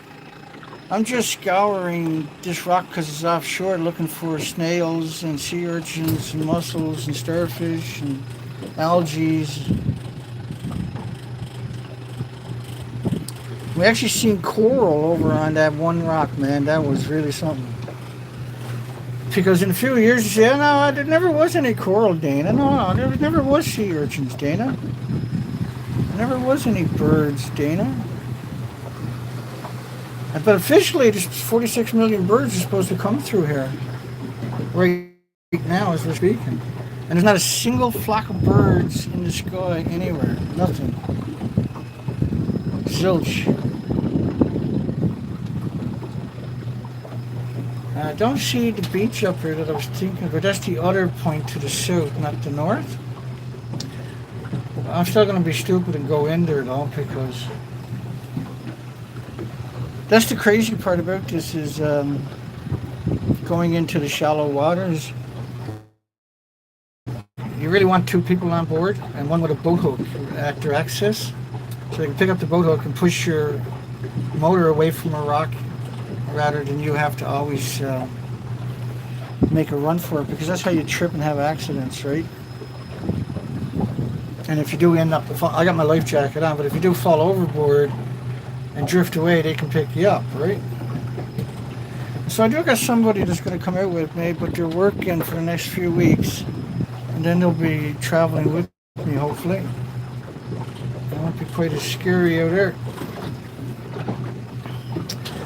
I'm just scouring this rock because it's offshore, looking for snails and sea urchins and mussels and starfish and algae. We actually seen coral over on that one rock, man. That was really something. Because in a few years you say, oh, no, there never was any coral, Dana. No, there never was sea urchins, Dana. There never was any birds, Dana. But officially, there's 46 million birds are supposed to come through here. Right now as we're speaking. And there's not a single flock of birds in the sky anywhere. Nothing. Zilch. I don't see the beach up here that I was thinking, but that's the other point to the south, not the north. I'm still going to be stupid and go in there though, because that's the crazy part about this is going into the shallow waters. You really want two people on board and one with a boat hook at their access, so they can pick up the boat hook and push your motor away from a rock, rather than you have to always make a run for it, because that's how you trip and have accidents, right? And if you do end up, I got my life jacket on, but if you do fall overboard and drift away, they can pick you up, right? So I do got somebody that's going to come out with me, but they're working for the next few weeks, and then they'll be traveling with me, hopefully. It won't be quite as scary out there.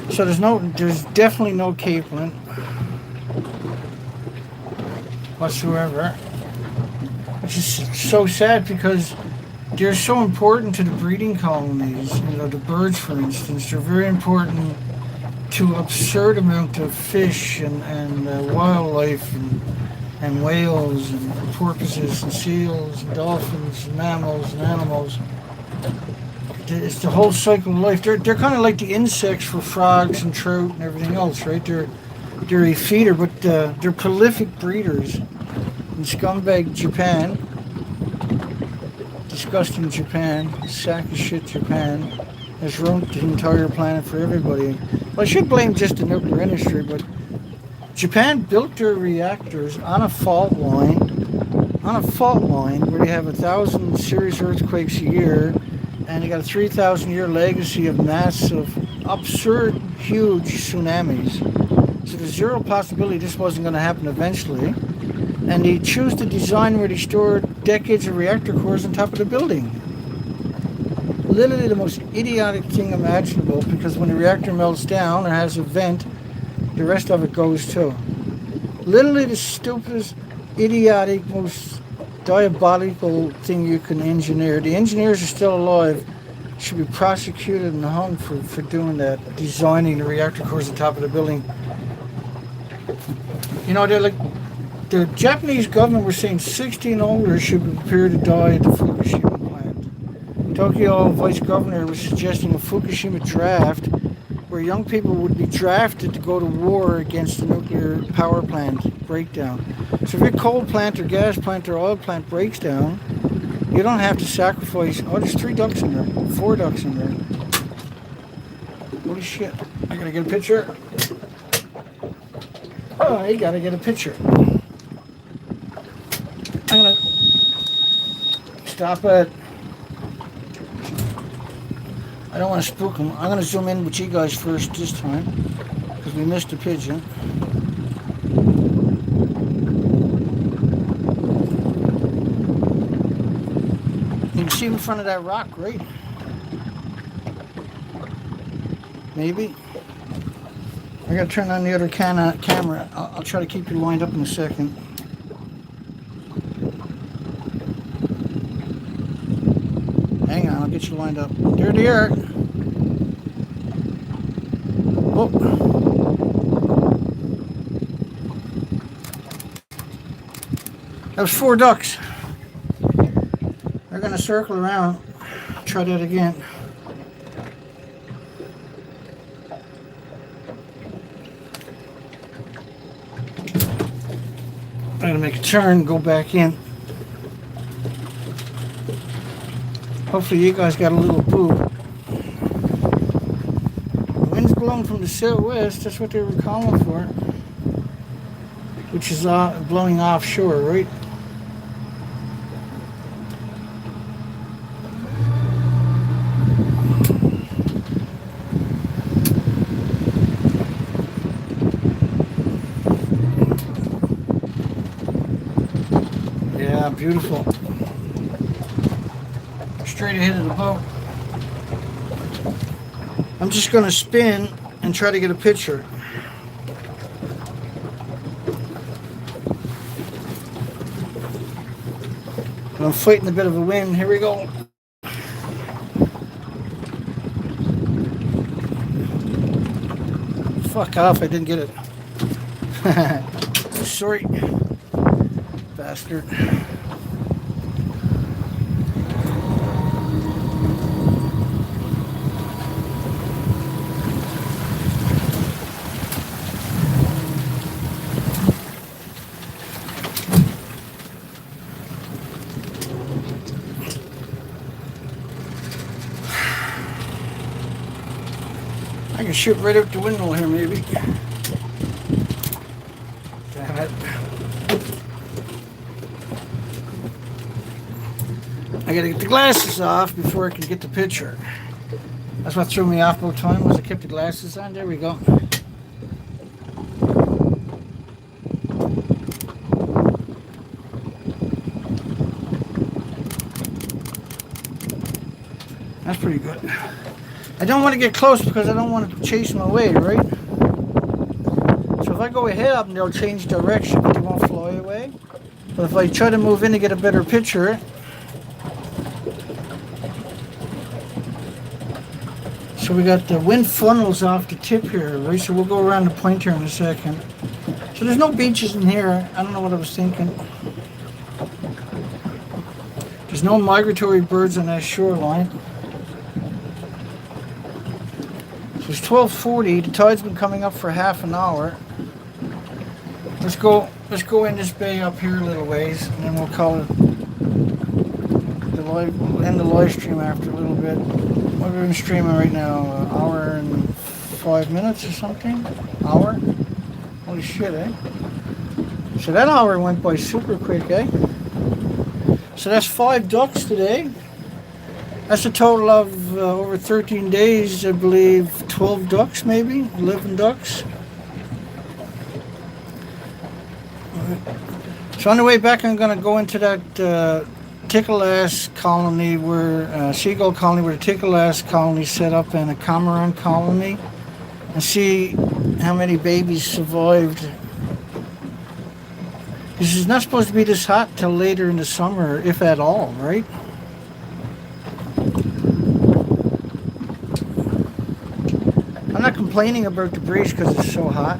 So there's definitely no Caplin whatsoever, which is so sad because they're so important to the breeding colonies. You know, the birds, for instance, they're very important to absurd amount of fish and wildlife and whales and porpoises and seals and dolphins and mammals and animals. It's the whole cycle of life. They're kind of like the insects for frogs and trout and everything else, right? They're a feeder, but they're prolific breeders. In scumbag Japan, disgusting Japan, sack of shit Japan, has ruined the entire planet for everybody. Well, I should blame just the nuclear industry, but Japan built their reactors on a fault line, where they have 1,000 serious earthquakes a year, and they got a 3,000-year legacy of massive, absurd, huge tsunamis. So there's zero possibility this wasn't going to happen eventually. And they choose to design where they store decades of reactor cores on top of the building. Literally the most idiotic thing imaginable, because when the reactor melts down or has a vent, the rest of it goes too. Literally the stupidest, idiotic, most diabolical thing you can engineer. The engineers are still alive, should be prosecuted and hung for doing that, designing the reactor cores on top of the building. You know, they're like, the Japanese government was saying 60 and older should be prepared to die at the Fukushima plant. Tokyo vice governor was suggesting a Fukushima draft where young people would be drafted to go to war against the nuclear power plant breakdown. So if your coal plant or gas plant or oil plant breaks down, you don't have to sacrifice. Oh, there's 3 ducks in there, 4 ducks in there. Holy shit, I gotta get a picture. Oh, you gotta get a picture. I'm gonna stop it. I don't want to spook them. I'm gonna zoom in with you guys first this time because we missed a pigeon. You can see in front of that rock, right? Maybe. I gotta turn on the other camera. I'll try to keep you lined up in a second. Hang on, I'll get you lined up. There they are. Oh. That was 4 ducks. They're gonna circle around. Try that again. I'm gonna make a turn, go back in. Hopefully you guys got a little boo. The wind's blowing from the southwest, that's what they were calling for. Which is blowing offshore, right? Yeah, beautiful. Straight ahead of the boat. I'm just going to spin and try to get a picture. I'm fighting a bit of a wind. Here we go. Fuck off, I didn't get it. Sorry. Bastard. I can shoot right out the window here, maybe. Damn it. I gotta get the glasses off before I can get the picture. That's what threw me off both times, was I kept the glasses on. There we go. That's pretty good. I don't want to get close because I don't want to chase them away, right? So if I go ahead of them, they'll change direction, but they won't fly away. But if I try to move in to get a better picture, So we got the wind funnels off the tip here, right? So we'll go around the point here in a second. So there's no beaches in here. I don't know what I was thinking. There's no migratory birds on that shoreline. So it's 12:40. The tide's been coming up for half an hour. Let's go in this bay up here a little ways, and then we'll call it the live. We'll end the live stream after a little bit. What have we been streaming right now? An hour and 5 minutes or something? Hour? Holy shit, eh? So that hour went by super quick, eh? So that's 5 ducks today. That's a total of over 13 days, I believe, 12 ducks maybe, 11 ducks. So on the way back, I'm going to go into that tickle-ass colony where, seagull colony where the tickle-ass colony set up and a cormorant colony and see how many babies survived. This is not supposed to be this hot till later in the summer, if at all, right? I'm not complaining about the breeze because it's so hot,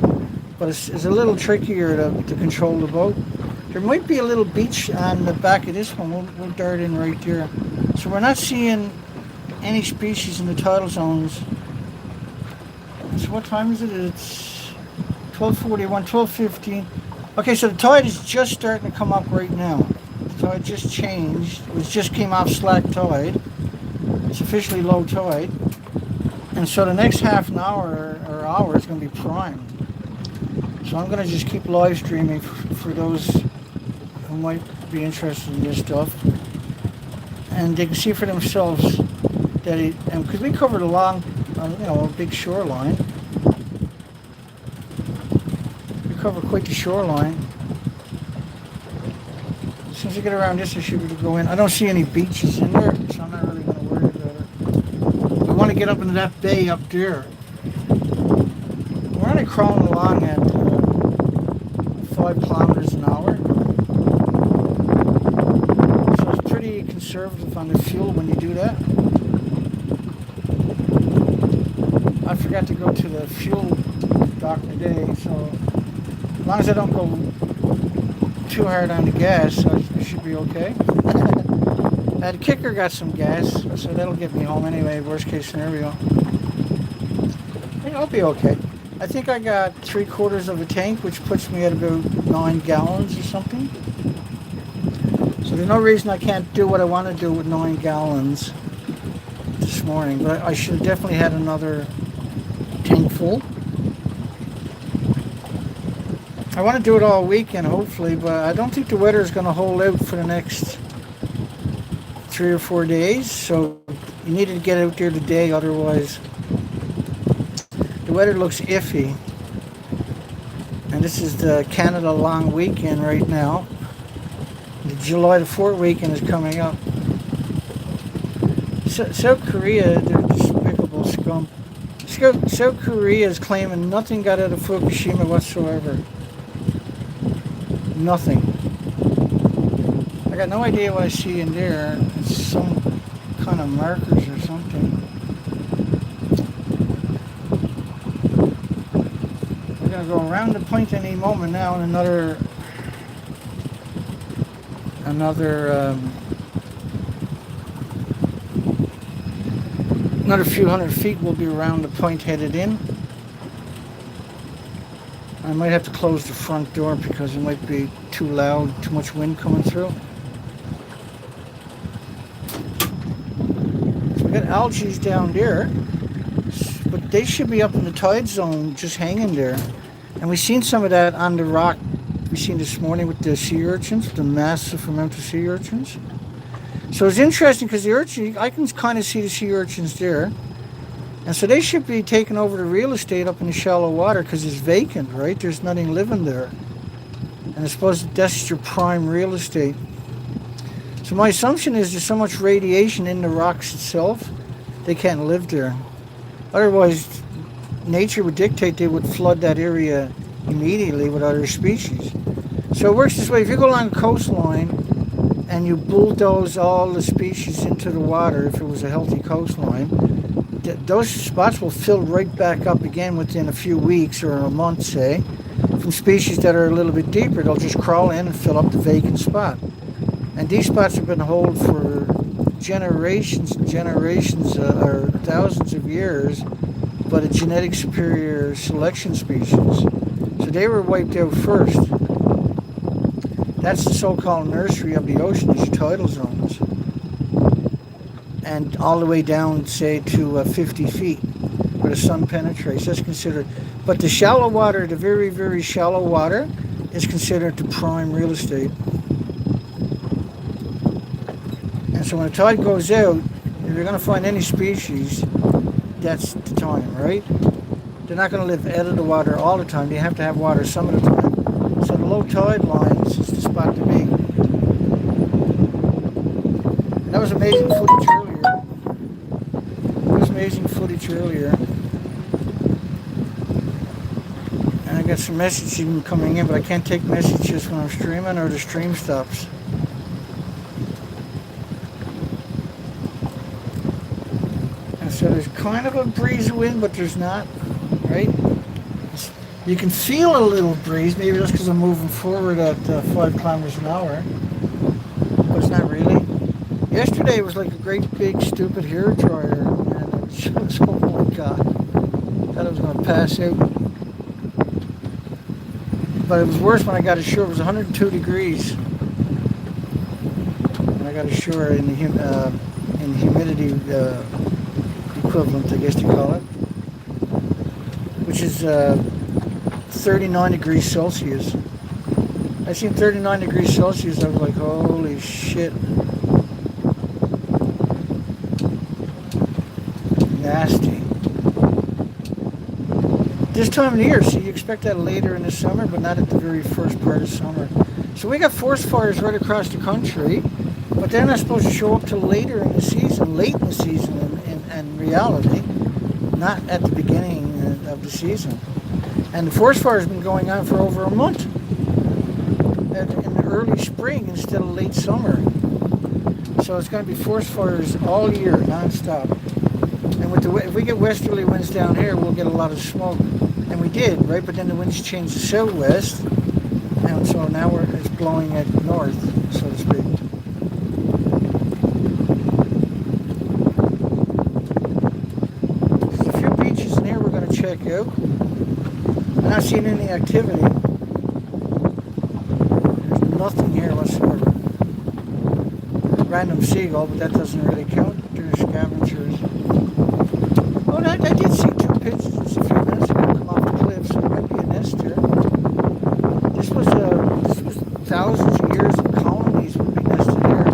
but it's a little trickier to control the boat. There might be a little beach on the back of this one. We'll dart in right there. So we're not seeing any species in the tidal zones. So what time is it? It's 12:41, 12:15. Okay, so the tide is just starting to come up right now. The tide just changed. It just came off slack tide. It's officially low tide. And so the next half an hour or hour is going to be primed. So I'm going to just keep live streaming for those who might be interested in this stuff. And they can see for themselves that because we covered a long, a big shoreline. Cover quite the shoreline. As soon as I get around this, I should be able to go in. I don't see any beaches in there, so I'm not really going to worry about it. I want to get up into that bay up there. We're only crawling along at 5 kilometers an hour. So it's pretty conservative on the fuel when you do that. I forgot to go to the fuel dock today, so as long as I don't go too hard on the gas, I should be okay. The kicker got some gas, so that'll get me home anyway, worst case scenario. I'll be okay. I think I got 3/4 of a tank, which puts me at about 9 gallons or something. So there's no reason I can't do what I want to do with 9 gallons this morning, but I should have definitely had another tank full. I want to do it all weekend, hopefully, but I don't think the weather is going to hold out for the next 3 or 4 days. So you need to get out there today, otherwise the weather looks iffy. And this is the Canada long weekend right now. The July the 4th weekend is coming up. South Korea, they're despicable scum. South Korea is claiming nothing got out of Fukushima whatsoever. Nothing. I got no idea what I see in there. It's some kind of markers or something. We're going to go around the point any moment now, and another few hundred feet we'll be around the point headed in. I might have to close the front door because it might be too loud, too much wind coming through. So we got algae down there, but they should be up in the tide zone, just hanging there. And we've seen some of that on the rock we seen this morning with the sea urchins, the massive amount of sea urchins. So it's interesting because the urchin, I can kind of see the sea urchins there. And so they should be taking over the real estate up in the shallow water because it's vacant, right? There's nothing living there. And I suppose that's your prime real estate. So my assumption is there's so much radiation in the rocks itself, they can't live there. Otherwise, nature would dictate they would flood that area immediately with other species. So it works this way. If you go along the coastline and you bulldoze all the species into the water, if it was a healthy coastline, those spots will fill right back up again within a few weeks or a month, say. From species that are a little bit deeper, they'll just crawl in and fill up the vacant spot. And these spots have been held for generations and generations, or thousands of years, but a genetic superior selection species. So they were wiped out first. That's the so-called nursery of the ocean, these tidal zones. And all the way down, say, to 50 feet, where the sun penetrates. That's considered. But the shallow water, the very, very shallow water, is considered the prime real estate. And so when the tide goes out, if you're going to find any species, that's the time, right? They're not going to live out of the water all the time. They have to have water some of the time. So the low tide lines is the spot to be. And that was amazing footage earlier. And I got some messages even coming in, but I can't take messages when I'm streaming or the stream stops. And so there's kind of a breeze of wind, but there's not, right? You can feel a little breeze, maybe that's because I'm moving forward at 5 kilometers an hour, but it's not really. Yesterday was like a great big stupid hair dryer, and it was, oh my god, thought I was going to pass out. But it was worse when I got ashore. It was 102 degrees when I got ashore in the humidity equivalent, I guess you call it, which is 39 degrees Celsius. I seen 39 degrees Celsius, I was like, holy shit. Nasty. This time of the year, see, you expect that later in the summer, but not at the very first part of summer. So we got forest fires right across the country, but they're not supposed to show up till later in the season, late in the season in reality, not at the beginning of the season. And the forest fire has been going on for over a month, in the early spring instead of late summer. So it's going to be forest fires all year, non-stop. And with if we get westerly winds down here, we'll get a lot of smoke. And we did, right? But then the winds changed to southwest, and so now it's blowing at north, so to speak. There's a few beaches in here we're going to check out. I'm not seeing any activity. There's nothing here whatsoever. Random seagull, but that doesn't really count. They're scavengers. Oh, I did see 2 pigeons a few minutes ago come off the cliff, so there might be a nest here. This was thousands of years of colonies would be nested here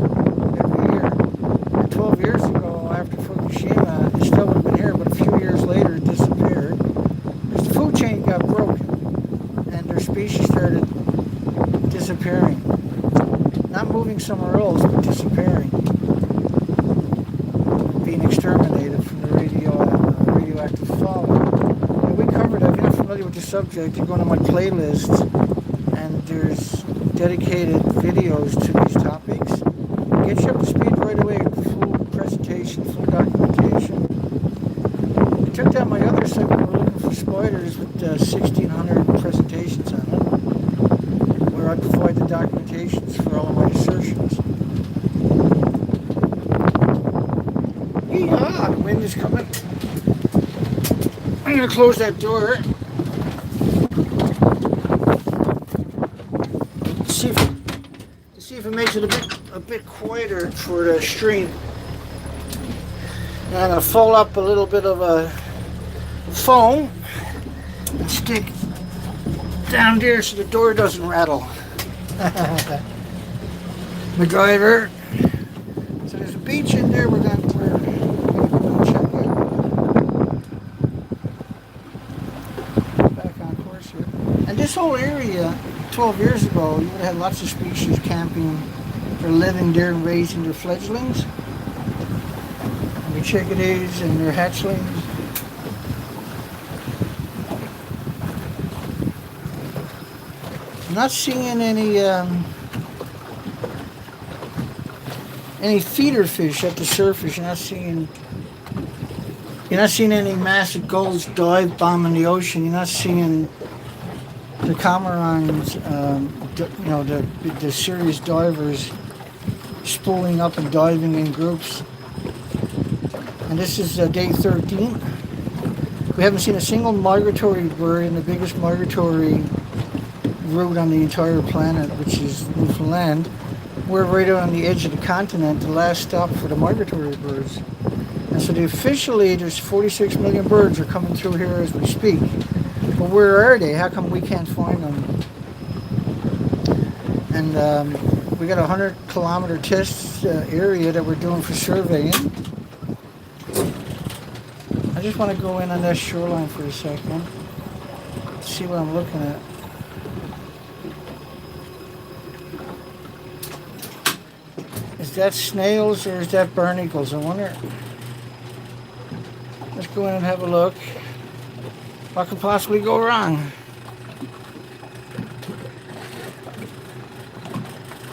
every year. And 12 years ago, after Fukushima, it still would have been here, but a few years later it disappeared. Because the food chain got broken, and their species started disappearing. Not moving somewhere else, but disappearing. Being exterminated from the radioactive fallout. And we covered, if you're not familiar with the subject, you go to my playlist, and there's dedicated videos to these topics. Get you up to speed right away, full presentation, full documentation. I took down my other site when we were looking for spiders with 1,600 presentations on it, where I provide the documentations for all of my assertions. Yeehaw, the wind is coming. I'm going to close that door. See if it makes it a bit quieter for the stream. And I'm going to fold up a little bit of a foam and stick down there so the door doesn't rattle. My driver. So there's a beach in there we're going to check out. Back on course here. And this whole area, 12 years ago, you would have had lots of species camping or living there and raising their fledglings. And their chickadees and their hatchlings. I'm not seeing any any feeder fish at the surface. You're not seeing any massive gulls dive bombing the ocean. You're not seeing the cormorants, the serious divers spooling up and diving in groups. And this is day 13. We haven't seen a single migratory bird in the biggest migratory route on the entire planet, which is Newfoundland. We're right on the edge of the continent, the last stop for the migratory birds. And so officially there's 46 million birds are coming through here as we speak. But where are they? How come we can't find them? And we got a 100-kilometer test area that we're doing for surveying. I just want to go in on that shoreline for a second, see what I'm looking at. Is that snails or is that barnacles? I wonder. Let's go in and have a look. What could possibly go wrong?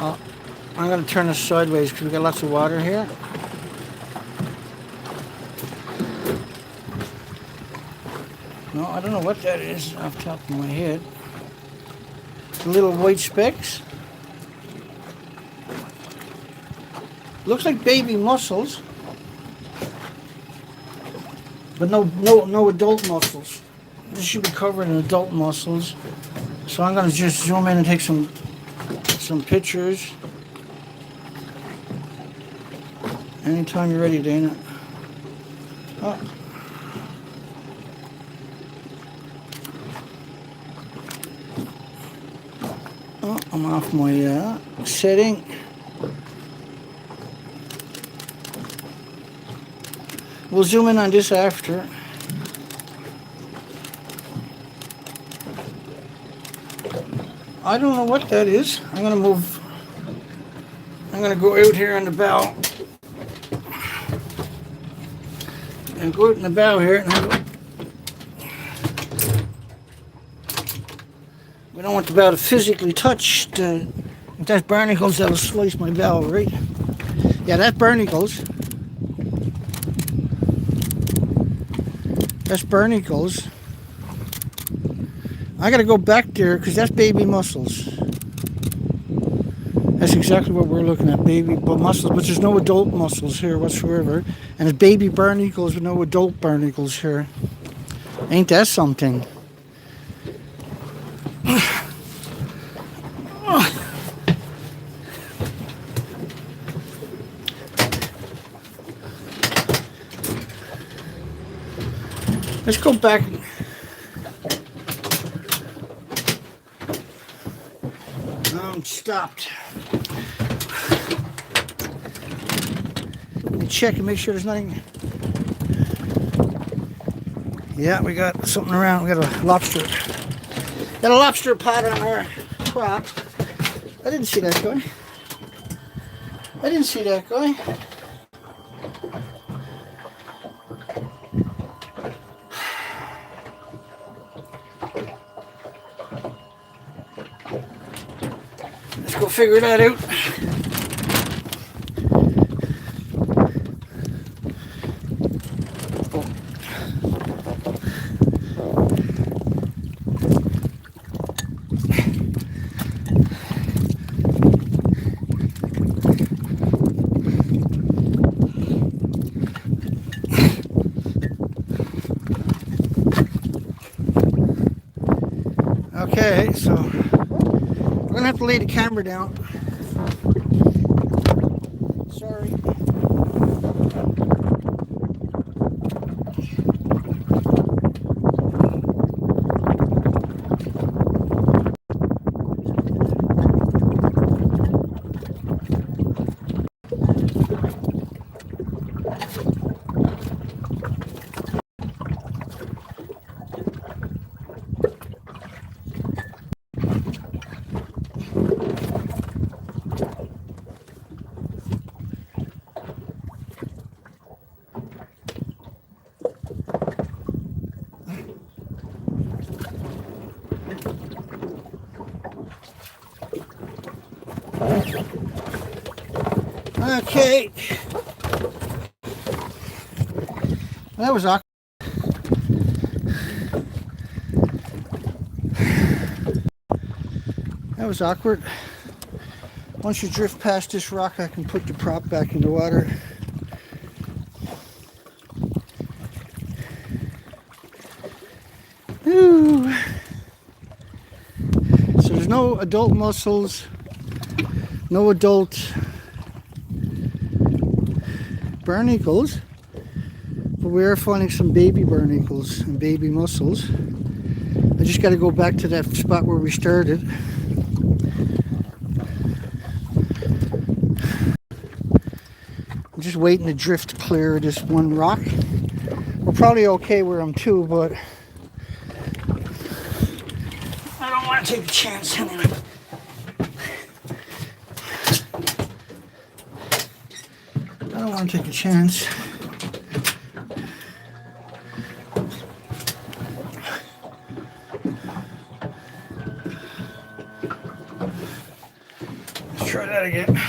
Oh, I'm going to turn this sideways because we got lots of water here. No, I don't know what that is off the top of my head. The little white specks. Looks like baby mussels, but no adult mussels. This should be covered in adult mussels. So I'm going to just zoom in and take some pictures. Anytime you're ready, Dana. Oh. Oh, I'm off my setting. We'll zoom in on this after. I don't know what that is. I'm going to move. I'm going to go out here on the bow. And go out in the bow here. And we don't want the bow to physically touch. If that's barnacles, that'll slice my bow, right? Yeah, that's barnacles. That's barnacles. I gotta go back there because that's baby mussels. That's exactly what we're looking at, baby mussels, but there's no adult mussels here whatsoever. And it's baby barnacles with no adult barnacles here. Ain't that something? Let's go back. I'm stopped. Let me check and make sure there's nothing. Yeah, we got something around. We got a lobster. Got a lobster pot on our prop. I didn't see that guy. I didn't see that guy. Go figure that out. Okay, so we're gonna have to lay the camera down. Sorry. Okay. That was awkward. That was awkward. Once you drift past this rock, I can put the prop back in the water. Ooh. So there's no adult mussels, no adult barnacles, but we are finding some baby barnacles and baby mussels. I just got to go back to that spot where we started. I'm just waiting to drift clear this one rock. We're probably okay where I'm to, but I don't want to take a chance anyway. I don't want to take a chance. Let's try that again.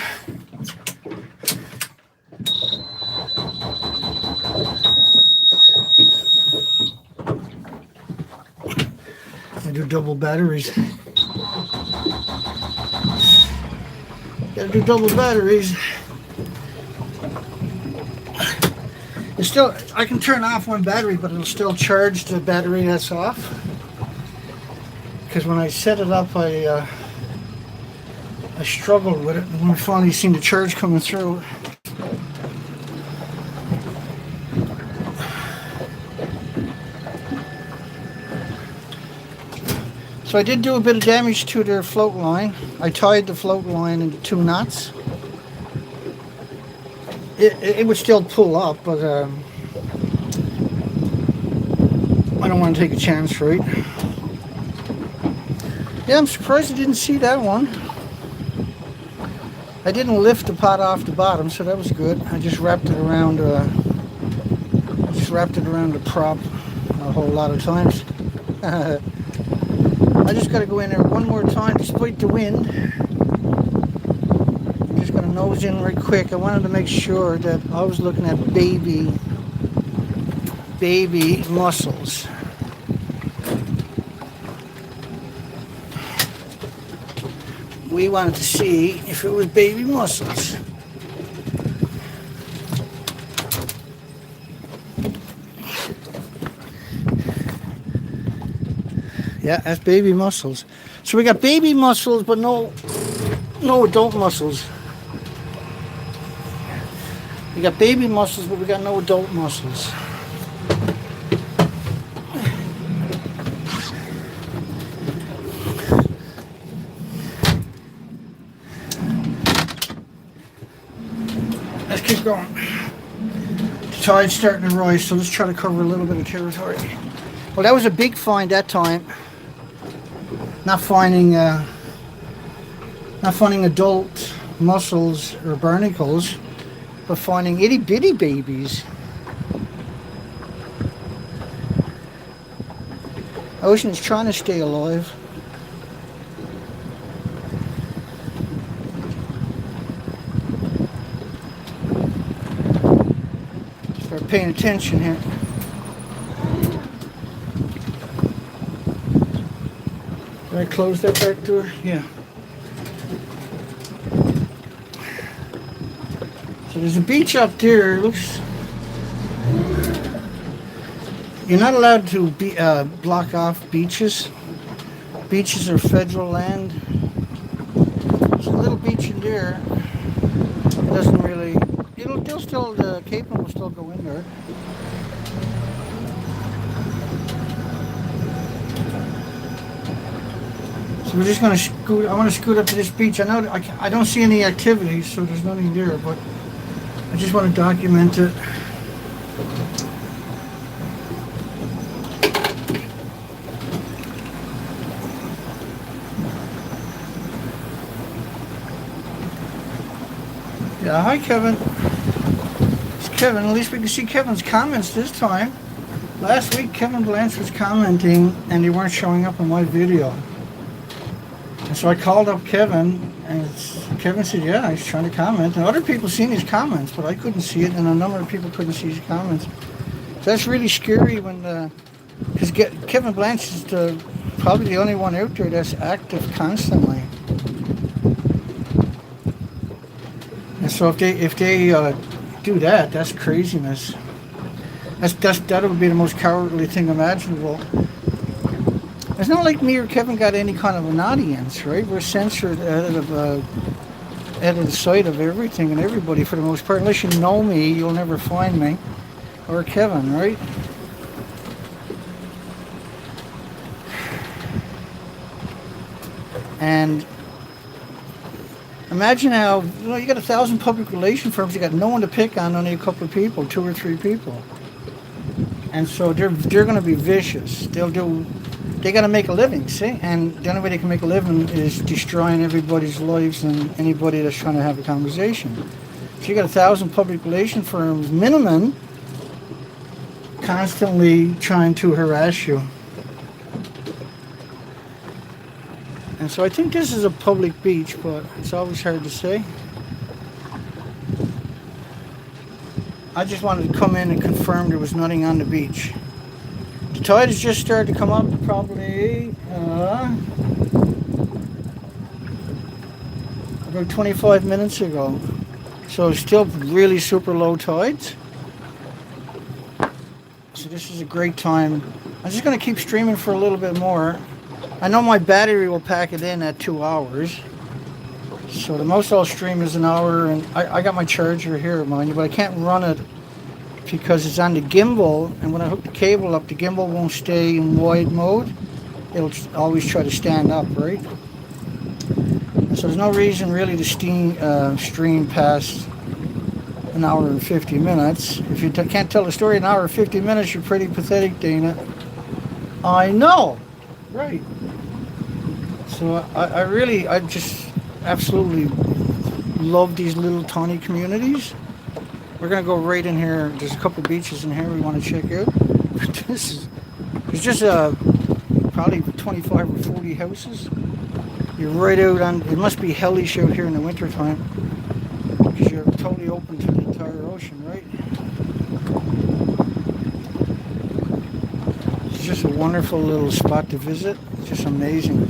I do double batteries. Gotta do double batteries. It's still, I can turn off one battery, but it'll still charge the battery that's off. Because when I set it up, I struggled with it, and when I finally seen the charge coming through. So I did do a bit of damage to their float line. I tied the float line into 2 knots. It would still pull up, but I don't want to take a chance, right? Yeah, I'm surprised I didn't see that one. I didn't lift the pot off the bottom, so that was good. I just wrapped it around. The prop a whole lot of times. I just got to go in there one more time despite the wind. I'm just going to nose in right quick. I wanted to make sure that I was looking at baby mussels. We wanted to see if it was baby mussels. Yeah, that's baby mussels. So we got baby mussels, but no adult mussels. We got baby mussels, but we got no adult mussels. Let's keep going. The tide's starting to rise, so let's try to cover a little bit of territory. Well, that was a big find that time. Not finding adult mussels or barnacles, but finding itty bitty babies. Ocean's trying to stay alive. Start paying attention here. Did I close that back door? Yeah. So there's a beach up there. It looks. You're not allowed to block off beaches. Beaches are federal land. There's a little beach in there. It doesn't really. They'll still. The Caplin will still go in there. So we're just going to scoot. I want to scoot up to this beach. I know I don't see any activity, so there's nothing there, but I just want to document it. Yeah, hi Kevin. It's Kevin. At least we can see Kevin's comments this time. Last week Kevin Blanche was commenting and they weren't showing up on my video. And so I called up Kevin, and Kevin said, yeah, he's trying to comment. And other people seen his comments, but I couldn't see it, and a number of people couldn't see his comments. So that's really scary when, because Kevin Blanche is probably the only one out there that's active constantly. And so if they do that, that's craziness. That would be the most cowardly thing imaginable. It's not like me or Kevin got any kind of an audience, right? We're censored out of the sight of everything and everybody for the most part. Unless you know me, you'll never find me. Or Kevin, right? And imagine how, you got 1,000 public relation firms, you got no one to pick on, only a couple of people, 2 or 3 people. And so they're going to be vicious. They got to make a living, see? And the only way they can make a living is destroying everybody's lives and anybody that's trying to have a conversation. So you got 1,000 public relation firms, minimum, constantly trying to harass you. And so I think this is a public beach, but it's always hard to say. I just wanted to come in and confirm there was nothing on the beach. The tide has just started to come up probably about 25 minutes ago. So it's still really super low tides. So this is a great time. I'm just going to keep streaming for a little bit more. I know my battery will pack it in at 2 hours. So the most I'll stream is an hour, and I got my charger here, mind you, but I can't run it because it's on the gimbal, and when I hook the cable up, the gimbal won't stay in wide mode. It'll always try to stand up, right? So there's no reason really to stream past an hour and 50 minutes. If you can't tell a story in an hour and 50 minutes, you're pretty pathetic, Dana. I know, right? So I just absolutely love these little tiny communities. We're gonna go right in here. There's a couple beaches in here we want to check out. It's just probably 25 or 40 houses. You're right out on. It must be hellish out here in the winter time because you're totally open to the entire ocean, right? It's just a wonderful little spot to visit. It's just amazing.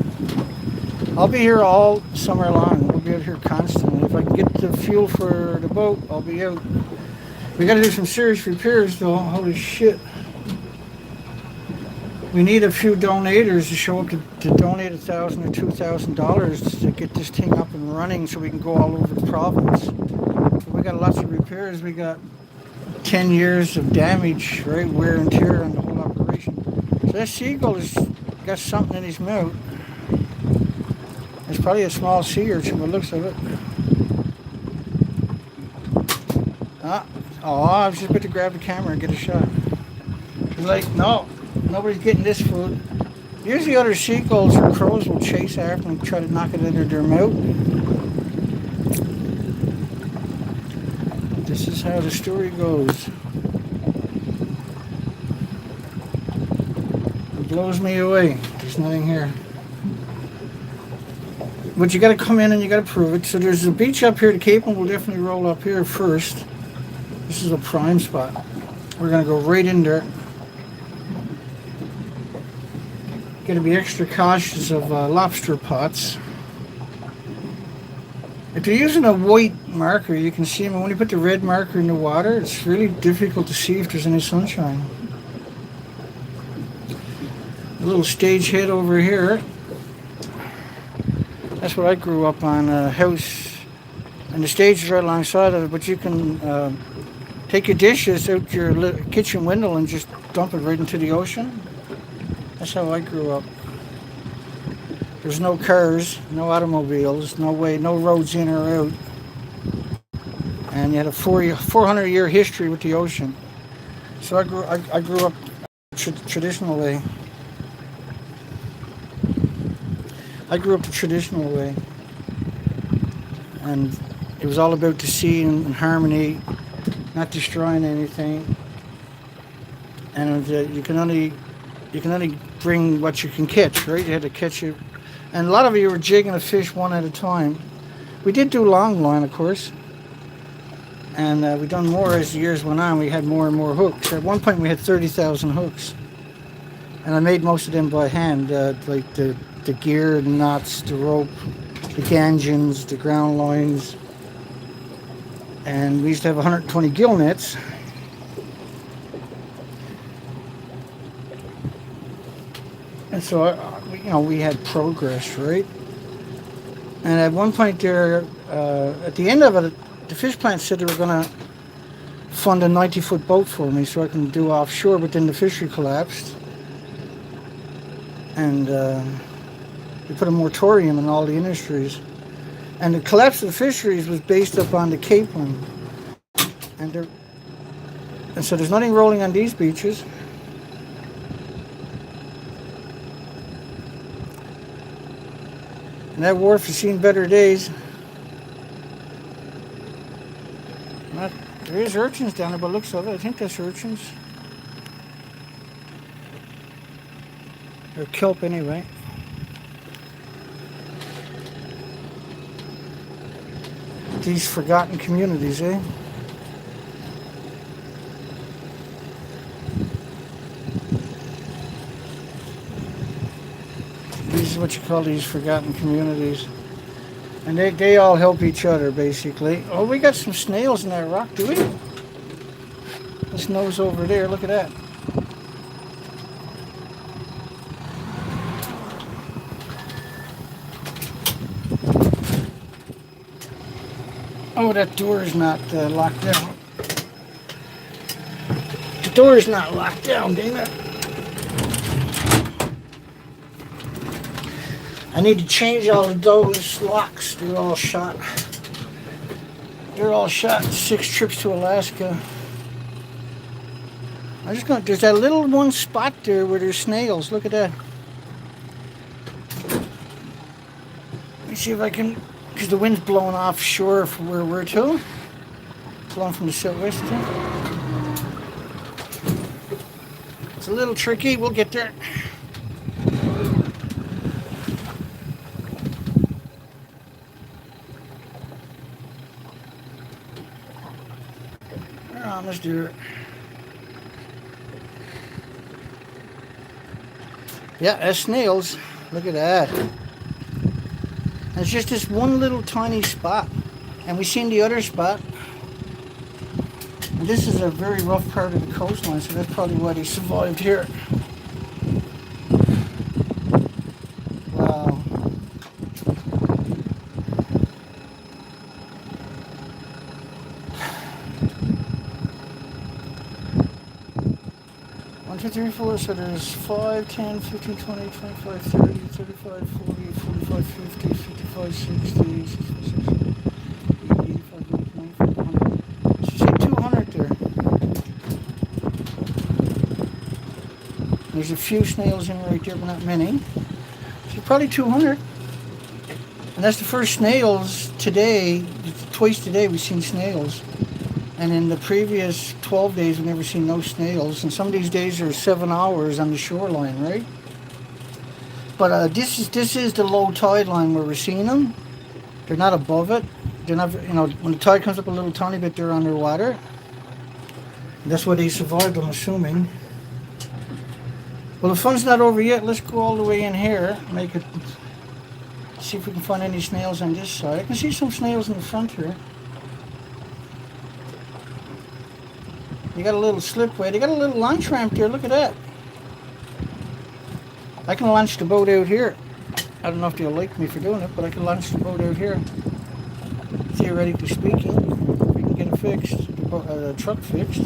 I'll be here all summer long. We'll be out here constantly. If I can get the fuel for the boat, I'll be out. We got to do some serious repairs, though. Holy shit. We need a few donators to show up to donate $1,000 or $2,000 to get this thing up and running so we can go all over the province. So we got lots of repairs. We got 10 years of damage, right? Wear and tear on the whole operation. So that seagull has got something in his mouth. It's probably a small sea urchin by the looks of it. I was just about to grab the camera and get a shot. He's like, no, nobody's getting this food. Usually other seagulls or crows will chase after them and try to knock it out of their mouth. This is how the story goes. It blows me away. There's nothing here. But you got to come in and you got to prove it. So there's a beach up here. The Caplin will definitely roll up here first. This is a prime spot. We're going to go right in there. Got to be extra cautious of lobster pots. If you're using a white marker, you can see them. When you put the red marker in the water, it's really difficult to see if there's any sunshine. A little stage head over here. That's what I grew up on, a house, and the stage is right alongside of it, but you can take your dishes out your kitchen window and just dump it right into the ocean. That's how I grew up. There's no cars, no automobiles, no roads in or out. And you had a 400-year history with the ocean. So I grew up traditional way. I grew up the traditional way, and it was all about the sea and harmony, not destroying anything. And you can only bring what you can catch, right? You had to catch it, and a lot of you were jigging a fish one at a time. We did do long line, of course, and we done more as the years went on. We had more and more hooks. At one point, we had 30,000 hooks, and I made most of them by hand, like the gear, the knots, the rope, the gangins, the ground lines, and we used to have 120 gill nets. And so, we had progress, right? And at one point there, at the end of it, the fish plant said they were going to fund a 90-foot boat for me so I can do offshore, but then the fishery collapsed. And they put a moratorium on all the industries. And the collapse of the fisheries was based upon the Caplin. And so there's nothing rolling on these beaches. And that wharf has seen better days. There is urchins down there, but looks of it. I think that's urchins. Or kelp anyway. These forgotten communities, eh? This is what you call these forgotten communities. And they all help each other, basically. Oh, we got some snails in that rock, do we? This nose over there, look at that. Oh, that door is not locked down. The door is not locked down, Dana. I need to change all of those locks. They're all shot. They're all shot. 6 trips to Alaska. I'm just going to... There's that little one spot there where there's snails. Look at that. Let me see if I can... Because the wind's blowing offshore from where we're to. Blowing from the southwest. It's a little tricky. We'll get there. Let's do it. Yeah, that's snails. Look at that. And it's just this one little tiny spot. And we seen the other spot. And this is a very rough part of the coastline, so that's probably why they survived here. Wow. One, two, three, four, so there's 5, 10, 15, 20, 25, 30, 35, 40, 45, 50, 55, 60, 65, 85, 95, 100. Let's just say 200 there. There's a few snails in right there, but not many. So probably 200. And that's the first snails today. Twice today we've seen snails. And in the previous 12 days, we've never seen no snails. And some of these days are 7 hours on the shoreline, right? But this is the low tide line where we're seeing them. They're not above it. They're not, when the tide comes up a little tiny bit, they're underwater. And that's why they survived, I'm assuming. Well, the fun's not over yet. Let's go all the way in here. See if we can find any snails on this side. I can see some snails in the front here. You got a little slipway. They got a little launch ramp there. Look at that. I can launch the boat out here. I don't know if they'll like me for doing it, but I can launch the boat out here. Theoretically speaking, we can get it fixed, the truck fixed.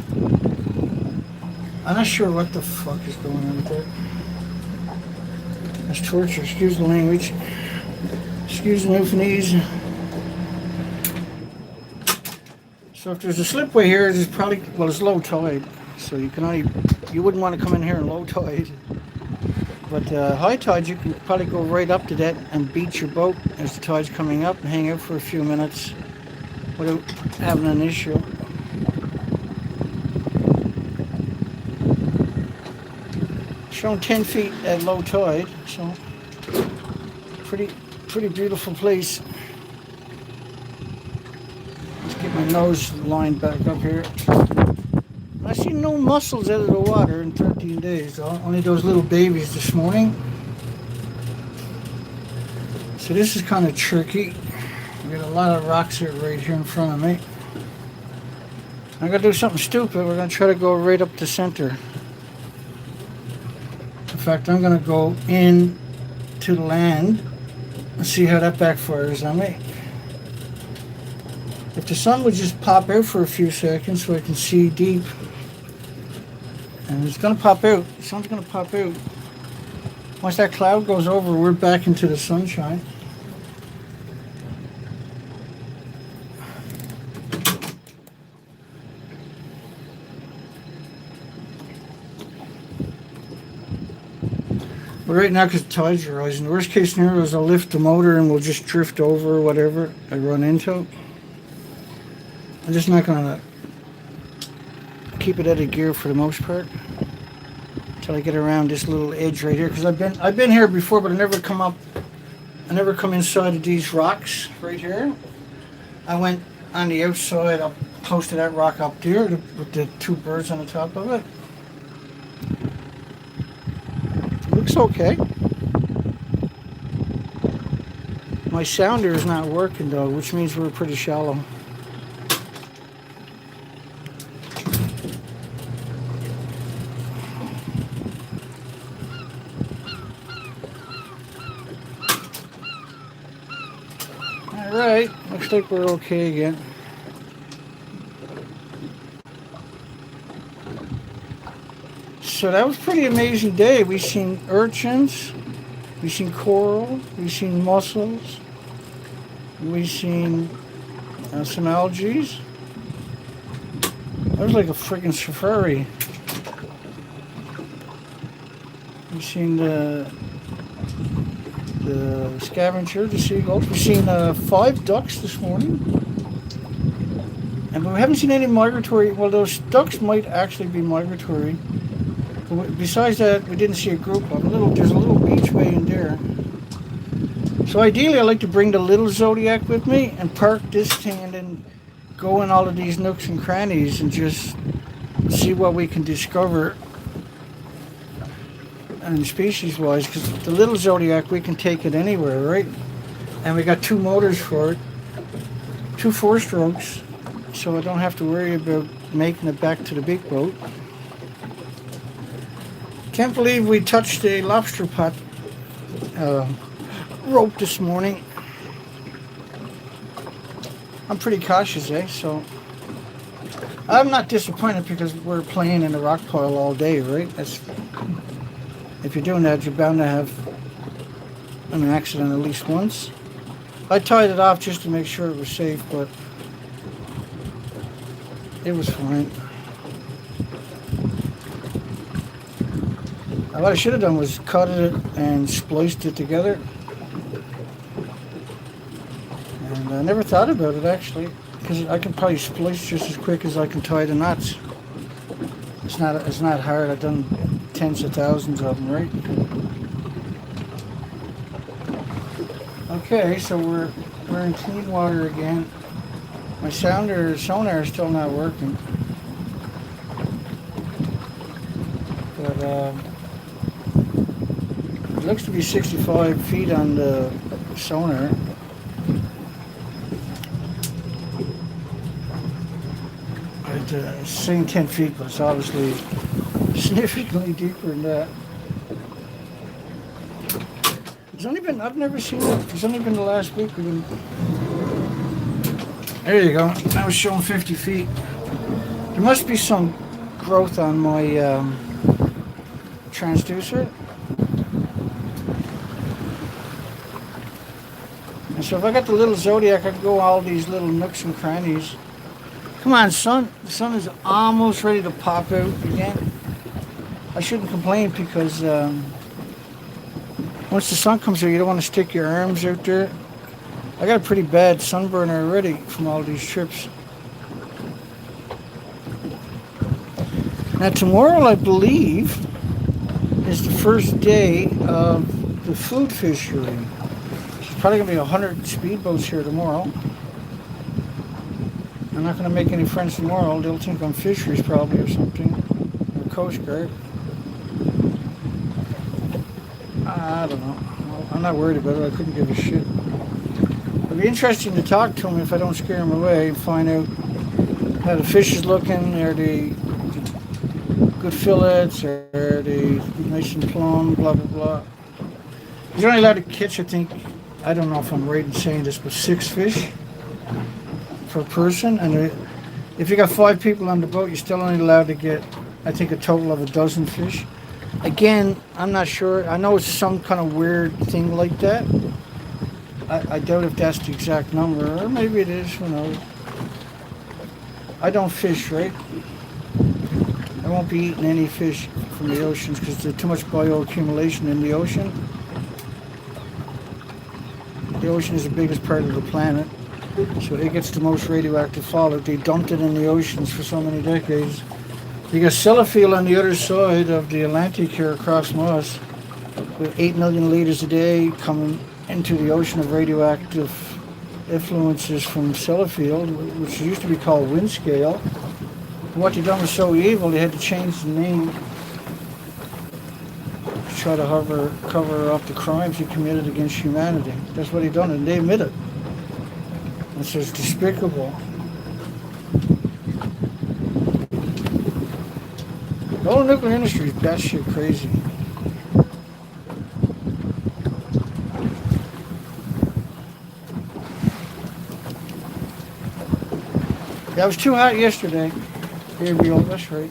I'm not sure what the fuck is going on with that. That's torture. Excuse the language. Excuse the Newfoundlandese. So if there's a slipway here, there's probably, well, it's low tide, so you wouldn't want to come in here in low tide. But high tide, you can probably go right up to that and beach your boat as the tide's coming up and hang out for a few minutes without having an issue. Shown 10 feet at low tide, so pretty beautiful place. my nose line back up here. I see no mussels out of the water in 13 days, though. Only those little babies this morning. So this is kind of tricky. We got a lot of rocks here right here in front of me. I'm gonna do something stupid. We're gonna try to go right up the center. In fact, I'm gonna go in to the land and see how that backfires on me. If the sun would just pop out for a few seconds so I can see deep. And it's gonna pop out. The sun's gonna pop out. Once that cloud goes over, we're back into the sunshine. But right now, because the tides are rising, the worst case scenario is I'll lift the motor and we'll just drift over whatever I run into. I'm just not gonna keep it out of gear for the most part until I get around this little edge right here, because I've been here before, but I never come inside of these rocks right here. I went on the outside up close to that rock up there with the two birds on the top of it. Looks okay. My sounder is not working though, which means we're pretty shallow. Alright, looks like we're okay again. So that was a pretty amazing day. We've seen urchins, we've seen coral, we've seen mussels, we've seen some algae. That was like a friggin' safari. We've seen the scavenger, the seagulls. We've seen 5 ducks this morning. And we haven't seen any migratory. Well, those ducks might actually be migratory. But besides that, we didn't see a group of them. There's a little beach way in there. So ideally, I like to bring the little Zodiac with me and park this thing and then go in all of these nooks and crannies and just see what we can discover. And species-wise, because the little Zodiac, we can take it anywhere, right? And we got 2 motors for it, 2 4-strokes, so I don't have to worry about making it back to the big boat. Can't believe we touched a lobster pot rope this morning. I'm pretty cautious, so I'm not disappointed because we're playing in the rock pile all day, right? If you're doing that, you're bound to have an accident at least once. I tied it off just to make sure it was safe, but it was fine. What I should have done was cut it and spliced it together. And I never thought about it actually, because I can probably splice just as quick as I can tie the knots. It's not hard. I've done tens of thousands of them, right? Okay, so we're in clean water again. My sonar is still not working, but it looks to be 65 feet on the sonar. It's saying 10 feet, but it's obviously significantly deeper than that. I've never seen it. It's only been the last week. There you go. That was showing 50 feet. There must be some growth on my transducer. And so if I got the little Zodiac, I could go all these little nooks and crannies. Come on, sun. The sun is almost ready to pop out again. I shouldn't complain because once the sun comes out, you don't want to stick your arms out there. I got a pretty bad sunburn already from all these trips. Now tomorrow, I believe, is the first day of the food fishery. There's probably going to be 100 speedboats here tomorrow. I'm not going to make any friends tomorrow. They'll think I'm fisheries probably or something. Or Coast Guard. I don't know. Well, I'm not worried about it. I couldn't give a shit. It'd be interesting to talk to them if I don't scare them away and find out how the fish is looking. Are they good fillets? Are they nice and plumb? Blah, blah, blah. You're only allowed to catch, I think, I don't know if I'm right in saying this, but 6 fish per person. And if you got 5 people on the boat, you're still only allowed to get, I think, a total of 12 fish. Again, I'm not sure. I know it's some kind of weird thing like that. I doubt if that's the exact number, or maybe it is, who knows. I don't fish, right? I won't be eating any fish from the oceans because there's too much bioaccumulation in the ocean. The ocean is the biggest part of the planet, so it gets the most radioactive fallout. They dumped it in the oceans for so many decades. You got Sellafield on the other side of the Atlantic here across from us, with 8 million liters a day coming into the ocean of radioactive influences from Sellafield, which used to be called Windscale. And what they done was so evil, they had to change the name to try to cover up the crimes he committed against humanity. That's what he done, and they admit it. And so it's despicable. The whole nuclear industry is batshit crazy. Yeah, it was too hot yesterday. Gabriel, that's right.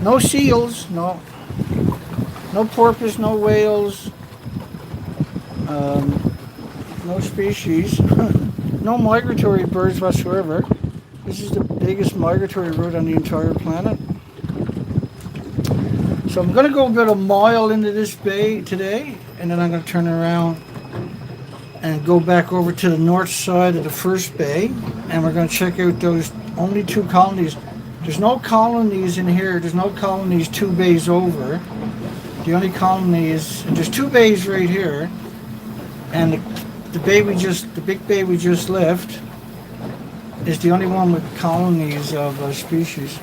No seals, no porpoise, no whales, no species, no migratory birds whatsoever. This is the biggest migratory route on the entire planet. So I'm going to go about a mile into this bay today, and then I'm going to turn around and go back over to the north side of the first bay, and we're going to check out those only 2 colonies. There's no colonies in here. There's no colonies 2 bays over. The only colony is, there's 2 bays right here, and the big bay we just left is the only one with colonies of species.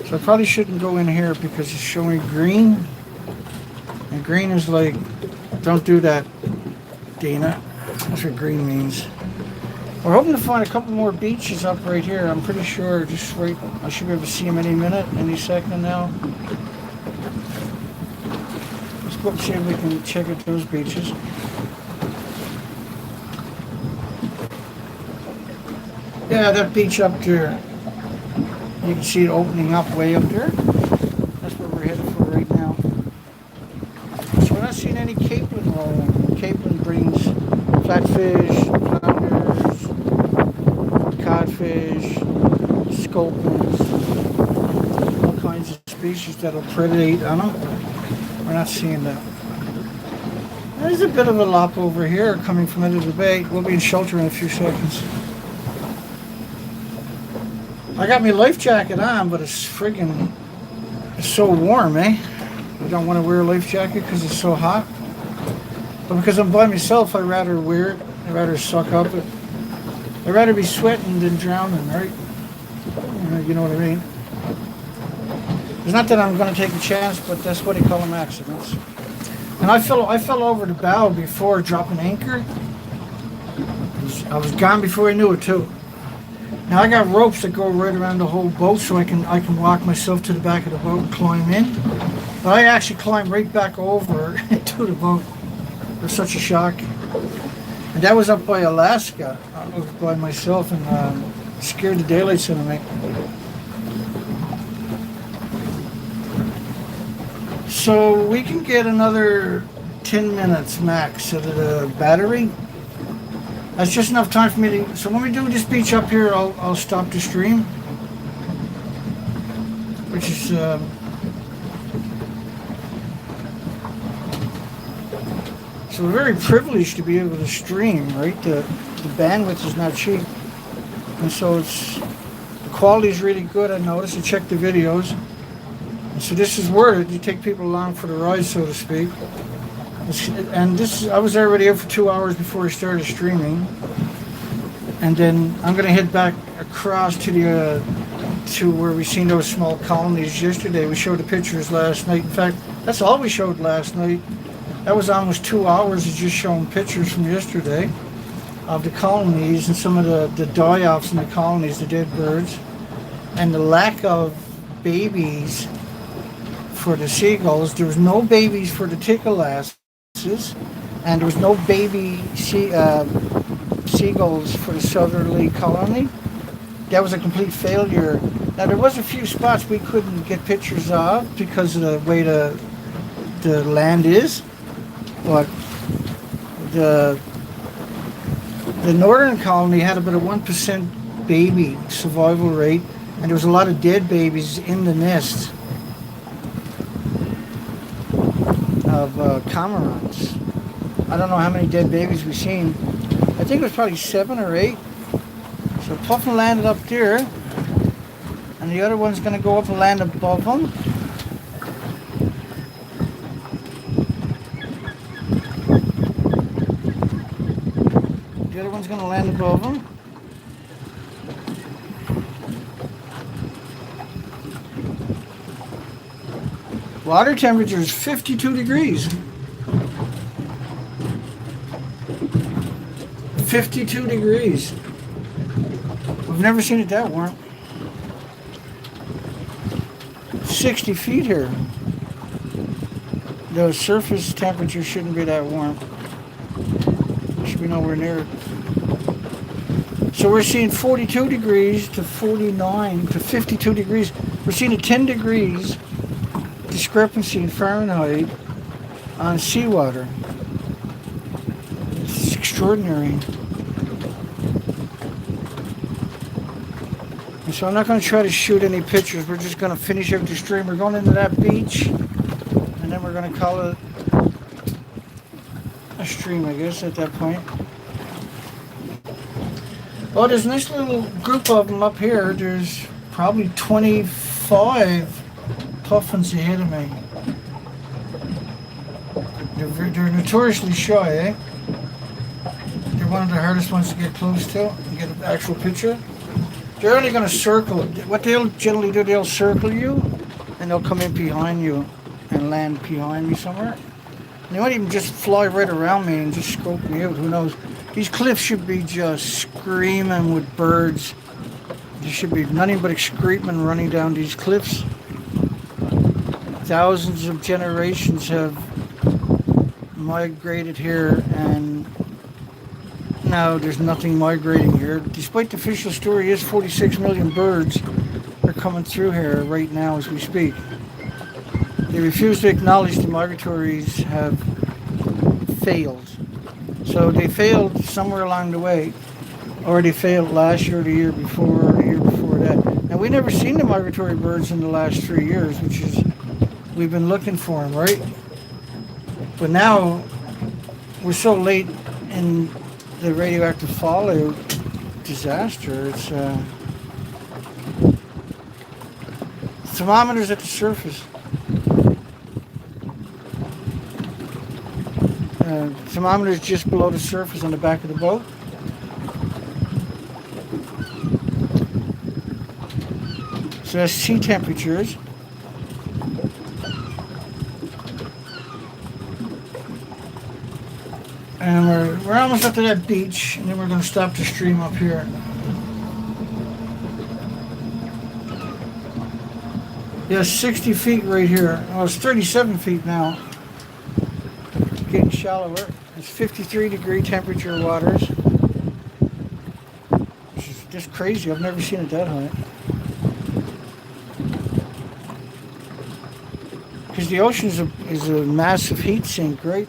So I probably shouldn't go in here because it's showing green, and green is like, don't do that, Dana. That's what green means. We're hoping to find a couple more beaches up right here. I'm pretty sure, just right, I should be able to see them any minute, any second now. Let's go up and see if we can check out those beaches. Yeah, that beach up there. You can see it opening up way up there. That's where we're headed for right now. So we're not seeing any Caplin rolling. Caplin brings flatfish, flounders, codfish, sculpins, all kinds of species that'll predate on them. We're not seeing that. There's a bit of a lop over here coming from into the bay. We'll be in shelter in a few seconds. I got my life jacket on, but it's so warm, eh? I don't want to wear a life jacket because it's so hot. But because I'm by myself, I'd rather wear it. I'd rather suck up it. I'd rather be sweating than drowning, right? You know what I mean? It's not that I'm going to take a chance, but that's what they call them, accidents. And I fell over the bow before dropping anchor. I was gone before I knew it too. Now I got ropes that go right around the whole boat, so I can walk myself to the back of the boat and climb in. But I actually climbed right back over to the boat. It was such a shock. And that was up by Alaska. I was by myself and scared the daylights out of me. So we can get another 10 minutes max out of the battery. That's just enough time for me to... So when we do this beach up here, I'll stop the stream. Which is... So we're very privileged to be able to stream, right? The bandwidth is not cheap. And so the quality is really good, I noticed. I checked the videos. And so this is worth it. You take people along for the ride, so to speak. And I was already out for 2 hours before I started streaming. And then I'm going to head back across to the to where we seen those small colonies yesterday. We showed the pictures last night. In fact, that's all we showed last night. That was almost 2 hours of just showing pictures from yesterday of the colonies and some of the die-offs in the colonies, the dead birds, and the lack of babies for the seagulls. There was no babies for the tickleasses, and there was no baby seagulls for the southerly colony. That was a complete failure. Now there was a few spots we couldn't get pictures of because of the way the land is, but the northern colony had about a 1% baby survival rate, and there was a lot of dead babies in the nest of cormorants. I don't know how many dead babies we've seen. I think it was probably 7 or 8. So Puffin landed up there, and the other one's going to go up and land above him. The other one's going to land above him. Water temperature is 52 degrees. 52 degrees. We've never seen it that warm. 60 feet here. The surface temperature shouldn't be that warm. It should be nowhere near it. So we're seeing 42 degrees to 49 to 52 degrees. We're seeing a 10 degrees discrepancy in Fahrenheit on seawater. It's extraordinary. And so I'm not going to try to shoot any pictures. We're just going to finish up the stream. We're going into that beach, and then we're going to call it a stream, I guess, at that point. Oh, there's a nice little group of them up here. There's probably 25 puffins ahead of me. They're notoriously shy, eh? They're one of the hardest ones to get close to and get an actual picture. They're only going to circle. What they'll generally do, they'll circle you, and they'll come in behind you and land behind me somewhere. And they might even just fly right around me and just scope me out. Who knows? These cliffs should be just screaming with birds. There should be nothing but excrement running down these cliffs. Thousands of generations have migrated here, and now there's nothing migrating here. Despite the official story is 46 million birds are coming through here right now as we speak. They refuse to acknowledge the migratories have failed. So they failed somewhere along the way, or they failed last year, or the year before, or the year before that. And we never seen the migratory birds in the last 3 years, which is, we've been looking for them, right? But now we're so late in the radioactive fallout disaster. It's thermometers at the surface. Thermometers just below the surface on the back of the boat. So that's sea temperatures. And we're almost up to that beach, and then we're going to stop the stream up here. Yeah, 60 feet right here. Well, it's 37 feet now. Getting shallower. It's 53 degree temperature waters. Which is just crazy. I've never seen it that high. Because the ocean is a massive heat sink, right?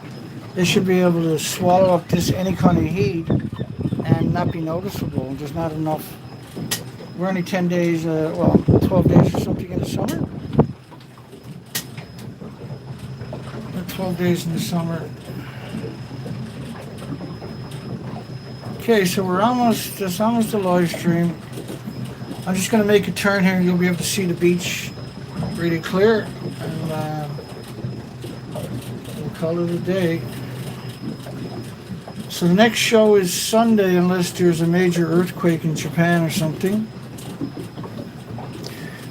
They should be able to swallow up any kind of heat and not be noticeable. There's not enough. We're only 10 days, 12 days or something in the summer. We're 12 days in the summer. Okay, so it's almost a live stream. I'm just going to make a turn here, and you'll be able to see the beach really clear. And we'll call it a day. So the next show is Sunday unless there's a major earthquake in Japan or something.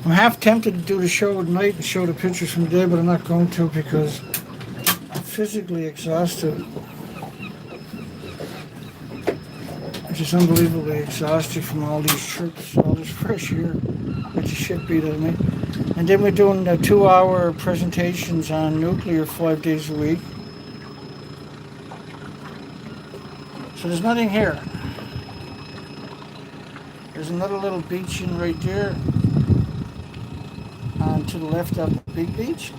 I'm half tempted to do the show at night and show the pictures from the day, but I'm not going to because I'm physically exhausted. I'm just unbelievably exhausted from all these trips, all this fresh air. Get the shit beat out of me. And then we're doing 2-hour presentations on nuclear 5 days a week. So there's nothing here. There's another little beach in right there. And to the left of the big beach.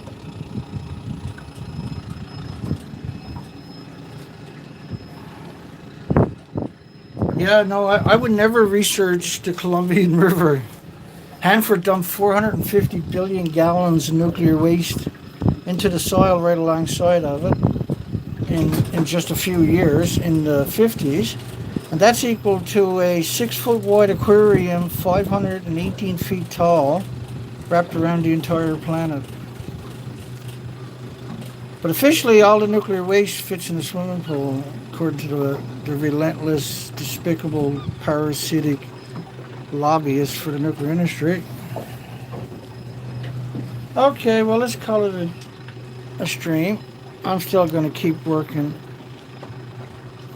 Yeah, no, I would never research the Colombian River. Hanford dumped 450 billion gallons of nuclear waste into the soil right alongside of it in just a few years in the 50s. And that's equal to a 6-foot wide aquarium, 518 feet tall, wrapped around the entire planet. But officially, all the nuclear waste fits in the swimming pool, according to the relentless, despicable, parasitic lobbyists for the nuclear industry. Okay, well, let's call it a stream. I'm still going to keep working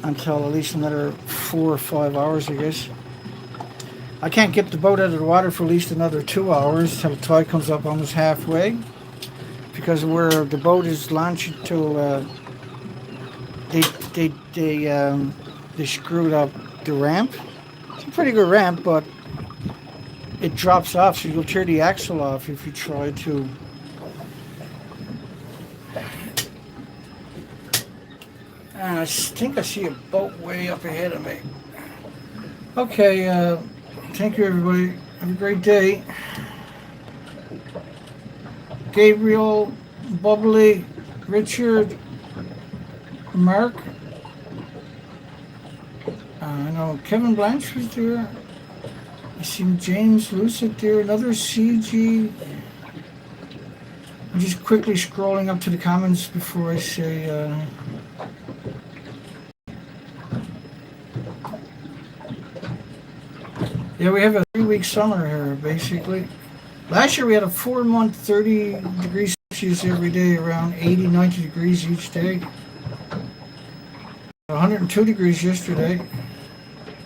until at least another 4 or 5 hours, I guess. I can't get the boat out of the water for at least another 2 hours till the tide comes up almost halfway, because where the boat is launching to, they screwed up the ramp. It's a pretty good ramp, but it drops off, so you'll tear the axle off if you try to. And I think I see a boat way up ahead of me. Okay, thank you, everybody. Have a great day. Gabriel, Bubbly, Richard, Mark. I know Kevin Blanche was there. I see James Lucid there. Another CG. I'm just quickly scrolling up to the comments before I say. Yeah, we have a 3-week summer here, basically. Last year we had a 4-month, 30 degrees Celsius every day, around 80, 90 degrees each day. 102 degrees yesterday.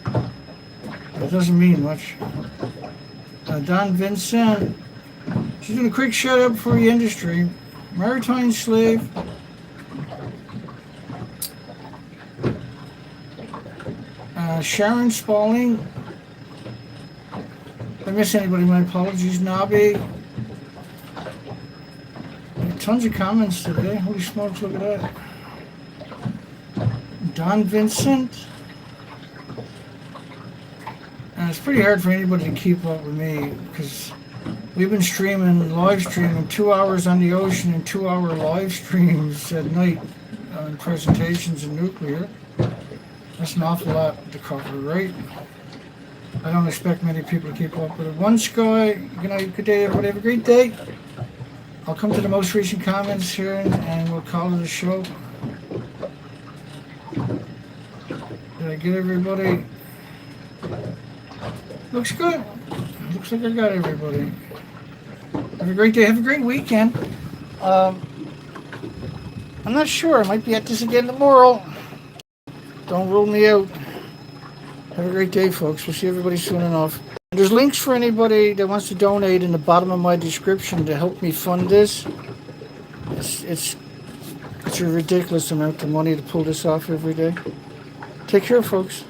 That doesn't mean much. Don Vincent, she's doing a quick shout out for the industry. Maritime slave. Sharon Spaulding. If I miss anybody, my apologies. Nobby. Tons of comments today. Holy smokes, look at that. Don Vincent. And it's pretty hard for anybody to keep up with me because we've been live streaming 2 hours on the ocean and 2-hour live streams at night on presentations in nuclear. That's an awful lot to cover, right? I don't expect many people to keep up with it. One Sky, good day, everybody. Have a great day. I'll come to the most recent comments here and we'll call it a show. Did I get everybody? Looks good. Looks like I got everybody. Have a great day. Have a great weekend. I'm not sure. I might be at this again tomorrow. Don't rule me out. Have a great day, folks. We'll see everybody soon enough. There's links for anybody that wants to donate in the bottom of my description to help me fund this. It's a ridiculous amount of money to pull this off every day. Take care, folks.